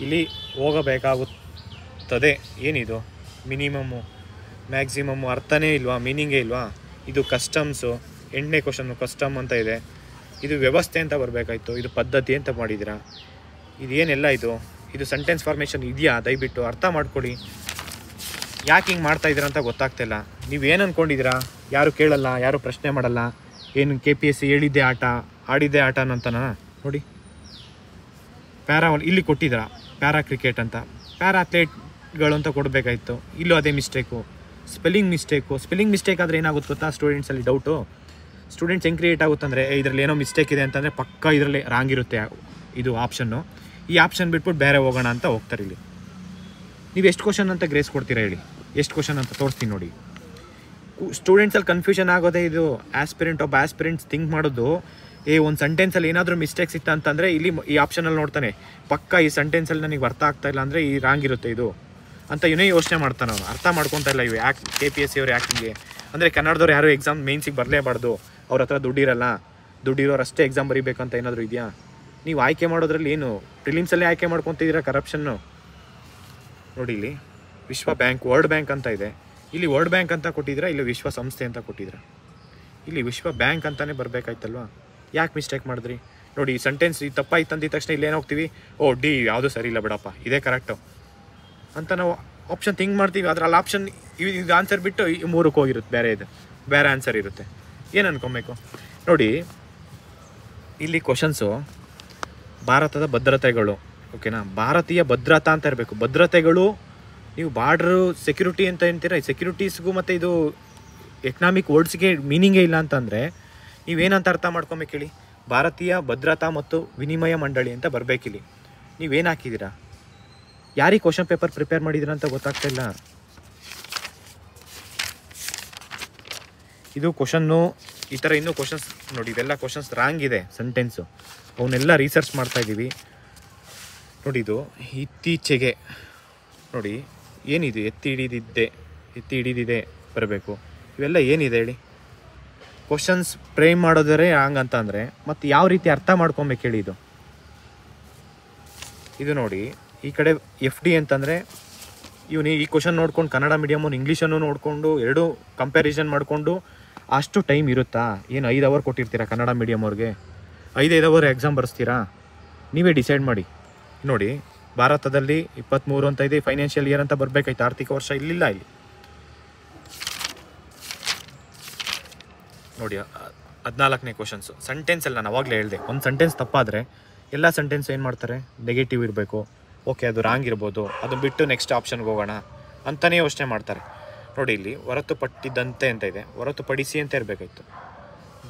ಇಲ್ಲಿ ಹೋಗಬೇಕಾಗುತ್ತದೆ. ಏನಿದು? ಮಿನಿಮಮ್ಮು ಮ್ಯಾಕ್ಸಿಮಮ್ಮು ಅರ್ಥನೇ ಇಲ್ವಾ? ಮೀನಿಂಗೇ ಇಲ್ವಾ? ಇದು ಕಸ್ಟಮ್ಸು. 8ನೇ ಕ್ವಶನ್ನು ಕಸ್ಟಮ್ ಅಂತ ಇದೆ. ಇದು ವ್ಯವಸ್ಥೆ ಅಂತ ಬರಬೇಕಾಯ್ತು, ಇದು ಪದ್ಧತಿ ಅಂತ ಮಾಡಿದ್ದೀರಾ. ಇದೇನೆಲ್ಲ ಇದು ಸೆಂಟೆನ್ಸ್ ಫಾರ್ಮೇಷನ್ ಇದೆಯಾ? ದಯವಿಟ್ಟು ಅರ್ಥ ಮಾಡ್ಕೊಳ್ಳಿ. ಯಾಕೆ ಹಿಂಗೆ ಮಾಡ್ತಾಯಿದ್ದೀರಾ ಅಂತ ಗೊತ್ತಾಗ್ತಿಲ್ಲ. ನೀವೇನು ಅಂದ್ಕೊಂಡಿದ್ದೀರಾ? ಯಾರು ಕೇಳಲ್ಲ, ಯಾರು ಪ್ರಶ್ನೆ ಮಾಡಲ್ಲ. ಏನು KPSC ಹೇಳಿದ್ದೆ ಆಟ ಆಡಿದ್ದೆ ಆಟ ಅಂತನಾ? ನೋಡಿ ಇಲ್ಲಿ ಕೊಟ್ಟಿದ್ದೀರಾ ಪ್ಯಾರಾ ಕ್ರಿಕೆಟ್ ಅಂತ, ಪ್ಯಾರಾ ಅಥ್ಲೇಟ್ಗಳು ಅಂತ ಕೊಡಬೇಕಾಯ್ತು. ಇಲ್ಲೂ ಅದೇ ಮಿಸ್ಟೇಕು, ಸ್ಪೆಲ್ಲಿಂಗ್ ಮಿಸ್ಟೇಕ್ ಆದರೆ ಏನಾಗುತ್ತೆ ಗೊತ್ತಾ? ಸ್ಟೂಡೆಂಟ್ಸಲ್ಲಿ ಡೌಟು. ಸ್ಟೂಡೆಂಟ್ಸ್ ಹೆಂಗೆ ಕ್ರಿಯೇಟ್ ಆಗುತ್ತಂದರೆ ಇದರಲ್ಲಿ ಏನೋ ಮಿಸ್ಟೇಕ್ ಇದೆ ಅಂತಂದರೆ ಪಕ್ಕ ಇದರಲ್ಲಿ ರಾಂಗ್ ಇರುತ್ತೆ ಇದು ಆಪ್ಷನ್ನು. ಈ ಆಪ್ಷನ್ ಬಿಟ್ಬಿಟ್ಟು ಬೇರೆ ಹೋಗೋಣ ಅಂತ ಹೋಗ್ತಾರೆ. ಇಲ್ಲಿ ನೀವು ಎಷ್ಟು ಕ್ವಶನ್ ಅಂತ ಗ್ರೇಸ್ ಕೊಡ್ತೀರಾ ಹೇಳಿ? ಎಷ್ಟು ಕ್ವಶನ್ ಅಂತ ತೋರಿಸ್ತೀನಿ ನೋಡಿ. ಸ್ಟೂಡೆಂಟ್ಸಲ್ಲಿ ಕನ್ಫ್ಯೂಷನ್ ಆಗೋದೇ ಇದು. ಒಬ್ಬ ಆಸ್ಪಿರೆಂಟ್ಸ್ ಥಿಂಕ್ ಮಾಡೋದು, ಒಂದು ಸೆಂಟೆನ್ಸಲ್ಲಿ ಏನಾದರೂ ಮಿಸ್ಟೇಕ್ಸ್ ಇತ್ತು ಅಂತಂದರೆ ಇಲ್ಲಿ ಈ ಆಪ್ಷನಲ್ಲಿ ನೋಡ್ತಾನೆ, ಪಕ್ಕ ಈ ಸೆಂಟೆನ್ಸಲ್ಲಿ ನನಗೆ ಅರ್ಥ ಆಗ್ತಾ ಇಲ್ಲ ಅಂದರೆ ಈ ರಾಂಗ್ ಇರುತ್ತೆ ಇದು ಅಂತ ಇವನೇ ಯೋಚನೆ ಮಾಡ್ತಾನೆ. ಅವನು ಅರ್ಥ ಮಾಡ್ಕೊತಾ ಇಲ್ಲ. ಇವು ಯಾಕೆ KPSC ಅವ್ರು ಯಾಕಿಂಗೆ ಅಂದರೆ ಕನ್ನಡದವ್ರು ಯಾರು ಎಕ್ಸಾಮ್ ಮೇನ್ಸಿಗೆ ಬರಲೇಬಾರ್ದು, ಅವ್ರ ಹತ್ರ ದುಡ್ಡಿರಲ್ಲ, ದುಡ್ಡಿರೋರು ಅಷ್ಟೇ ಎಕ್ಸಾಮ್ ಬರೀಬೇಕಂತ ಏನಾದರೂ ಇದೆಯಾ? ನೀವು ಆಯ್ಕೆ ಮಾಡೋದ್ರಲ್ಲಿ ಏನು ಪ್ರಿಲಿಮ್ಸಲ್ಲೇ ಆಯ್ಕೆ ಮಾಡ್ಕೊತಿದ್ದೀರಾ? ಕರಪ್ಷನ್ನು. ನೋಡಿ ಇಲ್ಲಿ ವಿಶ್ವ ಬ್ಯಾಂಕ್, ವರ್ಲ್ಡ್ ಬ್ಯಾಂಕ್ ಅಂತ ಇದೆ. ಇಲ್ಲಿ ವರ್ಲ್ಡ್ ಬ್ಯಾಂಕ್ ಅಂತ ಕೊಟ್ಟಿದ್ದೀರಾ, ಇಲ್ಲಿ ವಿಶ್ವಸಂಸ್ಥೆ ಅಂತ ಕೊಟ್ಟಿದ್ದೀರಾ. ಇಲ್ಲಿ ವಿಶ್ವ ಬ್ಯಾಂಕ್ ಅಂತಲೇ ಬರಬೇಕಾಯ್ತಲ್ವಾ? ಯಾಕೆ ಮಿಸ್ಟೇಕ್ ಮಾಡಿದ್ರಿ? ನೋಡಿ ಈ ಸೆಂಟೆನ್ಸ್ ಈ ತಪ್ಪಾಯ್ತು ಅಂದಿದ ತಕ್ಷಣ ಇಲ್ಲೇನು ಹೋಗ್ತೀವಿ, D ಯಾವುದೂ ಸರಿ ಇಲ್ಲ ಬಿಡಪ್ಪ, ಇದೇ ಕರೆಕ್ಟು ಅಂತ ನಾವು ಆಪ್ಷನ್ ಥಿಂಕ್ ಮಾಡ್ತೀವಿ. ಅದರಲ್ಲಿ ಆಪ್ಷನ್ ಇದು ಆನ್ಸರ್ ಬಿಟ್ಟು 3ಕ್ಕೆ ಹೋಗಿರುತ್ತೆ, ಬೇರೆ ಆನ್ಸರ್ ಇರುತ್ತೆ. ಏನು ಅನ್ಕೊಬೇಕು ನೋಡಿ. ಇಲ್ಲಿ ಕ್ವಶನ್ಸು ಭಾರತದ ಭದ್ರತೆಗಳು, ಓಕೆನಾ? ಭಾರತೀಯ ಭದ್ರತಾ ಅಂತ ಇರಬೇಕು. ಭದ್ರತೆಗಳು ನೀವು ಬಾರ್ಡ್ರು ಸೆಕ್ಯೂರಿಟಿ ಅಂತ ಅಂತೀರ. ಸೆಕ್ಯೂರಿಟೀಸ್ಗೂ ಮತ್ತು ಇದು ಎಕನಾಮಿಕ್ ವರ್ಡ್ಸ್ಗೆ ಮೀನಿಂಗೇ ಇಲ್ಲ ಅಂತಂದರೆ ನೀವೇನಂತ ಅರ್ಥ ಮಾಡ್ಕೊಬೇಕು ಹೇಳಿ? ಭಾರತೀಯ ಭದ್ರತಾ ಮತ್ತು ವಿನಿಮಯ ಮಂಡಳಿ ಅಂತ ಬರಬೇಕಿಲ್ಲಿ. ನೀವೇನು ಹಾಕಿದ್ದೀರಾ? ಯಾರಿಗೆ ಕ್ವಶನ್ ಪೇಪರ್ ಪ್ರಿಪೇರ್ ಮಾಡಿದ್ದೀರಾ ಅಂತ ಗೊತ್ತಾಗ್ತಾ ಇಲ್ಲ. ಇದು ಕ್ವಶನ್ನು ಈ ಥರ ಇನ್ನೂ ಕ್ವಶನ್ಸ್ ನೋಡಿ, ಇದೆಲ್ಲ ಕ್ವಶನ್ಸ್ ರಾಂಗ್ ಇದೆ ಸೆಂಟೆನ್ಸು. ಅವನ್ನೆಲ್ಲ ರಿಸರ್ಚ್ ಮಾಡ್ತಾಯಿದ್ದೀವಿ ನೋಡಿ. ಇದು ಇತ್ತೀಚೆಗೆ ನೋಡಿ ಏನಿದೆ? ಎತ್ತಿ ಹಿಡಿದಿದೆ ಬರಬೇಕು. ಇವೆಲ್ಲ ಏನಿದೆ ಹೇಳಿ? ಕ್ವಶನ್ಸ್ ಫ್ರೇಮ್ ಮಾಡೋದರೆ ರಾಂಗ್ ಅಂತ ಅಂದರೆ ಮತ್ತು ಯಾವ ರೀತಿ ಅರ್ಥ ಮಾಡ್ಕೊಬೇಕು ಹೇಳಿ? ಇದು ನೋಡಿ ಈ ಕಡೆ FD ಅಂತಂದರೆ ಇವನು ಈ ಕ್ವಶನ್ ನೋಡ್ಕೊಂಡು ಕನ್ನಡ ಮೀಡಿಯಮನ್ನು ಇಂಗ್ಲೀಷನ್ನು ನೋಡಿಕೊಂಡು ಎರಡೂ ಕಂಪ್ಯಾರಿಸನ್ ಮಾಡಿಕೊಂಡು ಅಷ್ಟು ಟೈಮ್ ಇರುತ್ತಾ? ಏನು 5 ಅವರ್ ಕೊಟ್ಟಿರ್ತೀರಾ ಕನ್ನಡ ಮೀಡಿಯಮ್ ಅವ್ರಿಗೆ? 5 ಅವರ್ ಎಕ್ಸಾಮ್ ಬರೆಸ್ತೀರಾ? ನೀವೇ ಡಿಸೈಡ್ ಮಾಡಿ. ನೋಡಿ ಭಾರತದಲ್ಲಿ 23 ಅಂತ ಇದೆ, ಫೈನಾನ್ಷಿಯಲ್ ಇಯರ್ ಅಂತ ಬರಬೇಕಾಯ್ತು, ಆರ್ಥಿಕ ವರ್ಷ ಇಲ್ಲಿಲ್ಲ. ಇಲ್ಲಿ ನೋಡಿ 14ನೇ ಕ್ವಶನ್ಸು. ಸೆಂಟೆನ್ಸಲ್ಲಿ ನಾನು ಅವಾಗಲೇ ಹೇಳಿದೆ, ಒಂದು ಸೆಂಟೆನ್ಸ್ ತಪ್ಪಾದರೆ ಎಲ್ಲ ಸೆಂಟೆನ್ಸ್ ಏನು ಮಾಡ್ತಾರೆ? ನೆಗೆಟಿವ್ ಇರಬೇಕು, ಓಕೆ ಅದು ರಾಂಗ್ ಇರ್ಬೋದು, ಅದು ಬಿಟ್ಟು ನೆಕ್ಸ್ಟ್ ಆಪ್ಷನ್ಗೆ ಹೋಗೋಣ ಅಂತಲೇ ಯೋಚನೆ ಮಾಡ್ತಾರೆ. ನೋಡಿ ಇಲ್ಲಿ ಹೊರತುಪಟ್ಟಿದ್ದಂತೆ ಅಂತ ಇದೆ, ಹೊರತುಪಡಿಸಿ ಅಂತ ಇರಬೇಕಾಯ್ತು.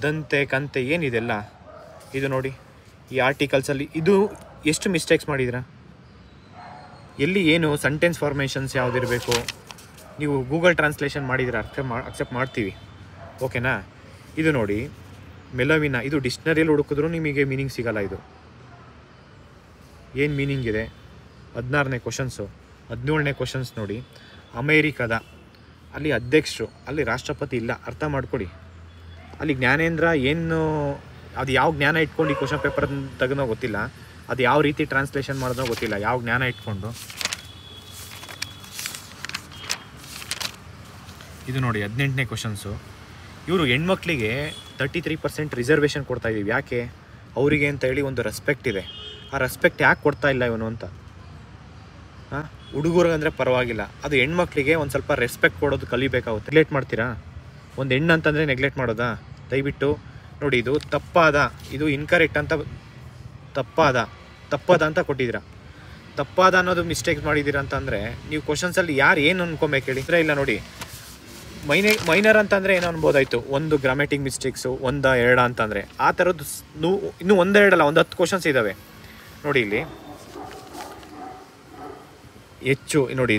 ದಂತೆ ಕಂತೆ ಏನಿದೆಲ್ಲ ಇದು ನೋಡಿ. ಈ ಆರ್ಟಿಕಲ್ಸಲ್ಲಿ ಇದು ಎಷ್ಟು ಮಿಸ್ಟೇಕ್ಸ್ ಮಾಡಿದ್ದೀರಾ? ಎಲ್ಲಿ ಏನು ಸೆಂಟೆನ್ಸ್ ಫಾರ್ಮೇಷನ್ಸ್ ಯಾವುದಿರಬೇಕು, ನೀವು ಗೂಗಲ್ ಟ್ರಾನ್ಸ್ಲೇಷನ್ ಮಾಡಿದರೆ ಅಕ್ಸೆಪ್ಟ್ ಮಾಡ್ತೀವಿ, ಓಕೆನಾ. ಇದು ನೋಡಿ ಮೆಲವಿನ, ಇದು ಡಿಕ್ಷ್ನರಿಯಲ್ಲಿ ಹುಡುಕಿದ್ರೂ ನಿಮಗೆ ಮೀನಿಂಗ್ ಸಿಗಲ್ಲ. ಇದು ಏನು ಮೀನಿಂಗ್ ಇದೆ? 16ನೇ ಕ್ವಶನ್ಸು. 17ನೇ ಕ್ವಶನ್ಸ್ ನೋಡಿ, ಅಮೇರಿಕದ ಅಲ್ಲಿ ಅಧ್ಯಕ್ಷರು, ಅಲ್ಲಿ ರಾಷ್ಟ್ರಪತಿ ಇಲ್ಲ, ಅರ್ಥ ಮಾಡ್ಕೊಳ್ಳಿ. ಅಲ್ಲಿ ಜ್ಞಾನೇಂದ್ರ ಏನು, ಅದು ಯಾವ ಜ್ಞಾನ ಇಟ್ಕೊಂಡು ಈ ಕ್ವಶನ್ ಪೇಪರ್ ತೆಗೆದೋ ಗೊತ್ತಿಲ್ಲ, ಅದು ಯಾವ ರೀತಿ ಟ್ರಾನ್ಸ್ಲೇಷನ್ ಮಾಡೋದೋ ಗೊತ್ತಿಲ್ಲ, ಯಾವ ಜ್ಞಾನ ಇಟ್ಕೊಂಡು. ಇದು ನೋಡಿ 18ನೇ ಕ್ವಶನ್ಸು. ಇವರು ಹೆಣ್ಮಕ್ಳಿಗೆ 33% ರಿಸರ್ವೇಷನ್ ಕೊಡ್ತಾ ಇದ್ದೀವಿ. ಯಾಕೆ? ಅವರಿಗೆ ಅಂತ ಹೇಳಿ ಒಂದು ರೆಸ್ಪೆಕ್ಟ್ ಇದೆ. ಆ ರೆಸ್ಪೆಕ್ಟ್ ಯಾಕೆ ಕೊಡ್ತಾ ಇಲ್ಲ ಇವನು ಅಂತ. ಹುಡುಗರಿಗಂದರೆ ಪರವಾಗಿಲ್ಲ, ಅದು ಹೆಣ್ಮಕ್ಳಿಗೆ ಒಂದು ಸ್ವಲ್ಪ ರೆಸ್ಪೆಕ್ಟ್ ಕೊಡೋದು ಕಲಿಬೇಕಾಗುತ್ತೆ. ನೆಗ್ಲೆಕ್ಟ್ ಮಾಡ್ತೀರಾ? ಒಂದು ಹೆಣ್ಣು ಅಂತಂದರೆ ನೆಗ್ಲೆಕ್ಟ್ ಮಾಡೋದಾ? ದಯವಿಟ್ಟು ನೋಡಿ, ಇದು ತಪ್ಪಾದ, ಇದು ಇನ್ಕರೆಕ್ಟ್ ಅಂತ, ತಪ್ಪದ ಅಂತ ಕೊಟ್ಟಿದ್ದೀರಾ. ತಪ್ಪಾದ ಅನ್ನೋದು ಮಿಸ್ಟೇಕ್ ಮಾಡಿದ್ದೀರಾ ಅಂತಂದರೆ ನೀವು ಕ್ವಶನ್ಸಲ್ಲಿ ಯಾರು ಏನು ಅನ್ಕೊಬೇಕು ಹೇಳಿ? ಇಲ್ಲ ನೋಡಿ, ಮೈನರ್ ಅಂತಂದರೆ ಏನು ಅನ್ಬೋದಾಯಿತು, ಒಂದು ಗ್ರಾಮೆಟಿಕ್ ಮಿಸ್ಟೇಕ್ಸು, 1-2 ಅಂತಂದರೆ. ಆ ಥರದ್ದು ಇನ್ನೂ 1-2 ಅಲ್ಲ, ಒಂದು 10 ಕ್ವಶನ್ಸ್ ಇದ್ದಾವೆ ನೋಡಿ. ಇಲ್ಲಿ ಹೆಚ್ಚು ನೋಡಿ,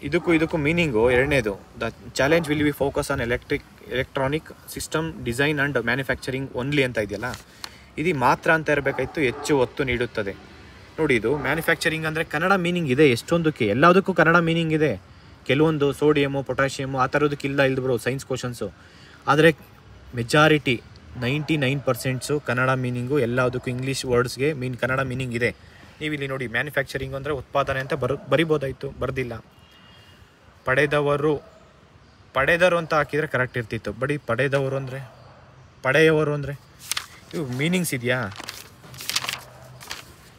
ಇದಕ್ಕೂ ಮೀನಿಂಗು ಎರಡನೇದು, the challenge will be focus on electronic system design and manufacturing only ಅಂತ ಇದೆಯಲ್ಲ, ಇದು ಮಾತ್ರ ಅಂತ ಇರಬೇಕಾಯ್ತು, ಹೆಚ್ಚು ಒತ್ತು ನೀಡುತ್ತದೆ. ನೋಡಿ, ಇದು ಮ್ಯಾನುಫ್ಯಾಕ್ಚರಿಂಗ್ ಅಂದರೆ ಕನ್ನಡ ಮೀನಿಂಗ್ ಇದೆ ಎಷ್ಟೊಂದಕ್ಕೆ, ಎಲ್ಲದಕ್ಕೂ ಕನ್ನಡ ಮೀನಿಂಗ್ ಇದೆ. ಕೆಲವೊಂದು ಸೋಡಿಯಮು, ಪೊಟ್ಯಾಷಿಯಮು ಆ ಥರದಕ್ಕೆ ಇಲ್ಲ ಬ್ರೋ ಸೈನ್ಸ್ ಕ್ವಶನ್ಸು. ಆದರೆ ಮೆಜಾರಿಟಿ 99% ಕನ್ನಡ ಮೀನಿಂಗು, ಎಲ್ಲದಕ್ಕೂ ಇಂಗ್ಲೀಷ್ ವರ್ಡ್ಸ್ಗೆ ಕನ್ನಡ ಮೀನಿಂಗ್ ಇದೆ. ನೀವು ಇಲ್ಲಿ ನೋಡಿ, ಮ್ಯಾನುಫ್ಯಾಕ್ಚರಿಂಗ್ ಅಂದರೆ ಉತ್ಪಾದನೆ ಅಂತ ಬರಿಬೋದಾಯಿತು, ಬರ್ದಿಲ್ಲ. ಪಡೆದರು ಅಂತ ಹಾಕಿದರೆ ಕರೆಕ್ಟ್ ಇರ್ತಿತ್ತು. ಪಡೆದವರು ಅಂದರೆ, ಪಡೆಯವರು ಅಂದರೆ ಇವು ಮೀನಿಂಗ್ಸ್ ಇದೆಯಾ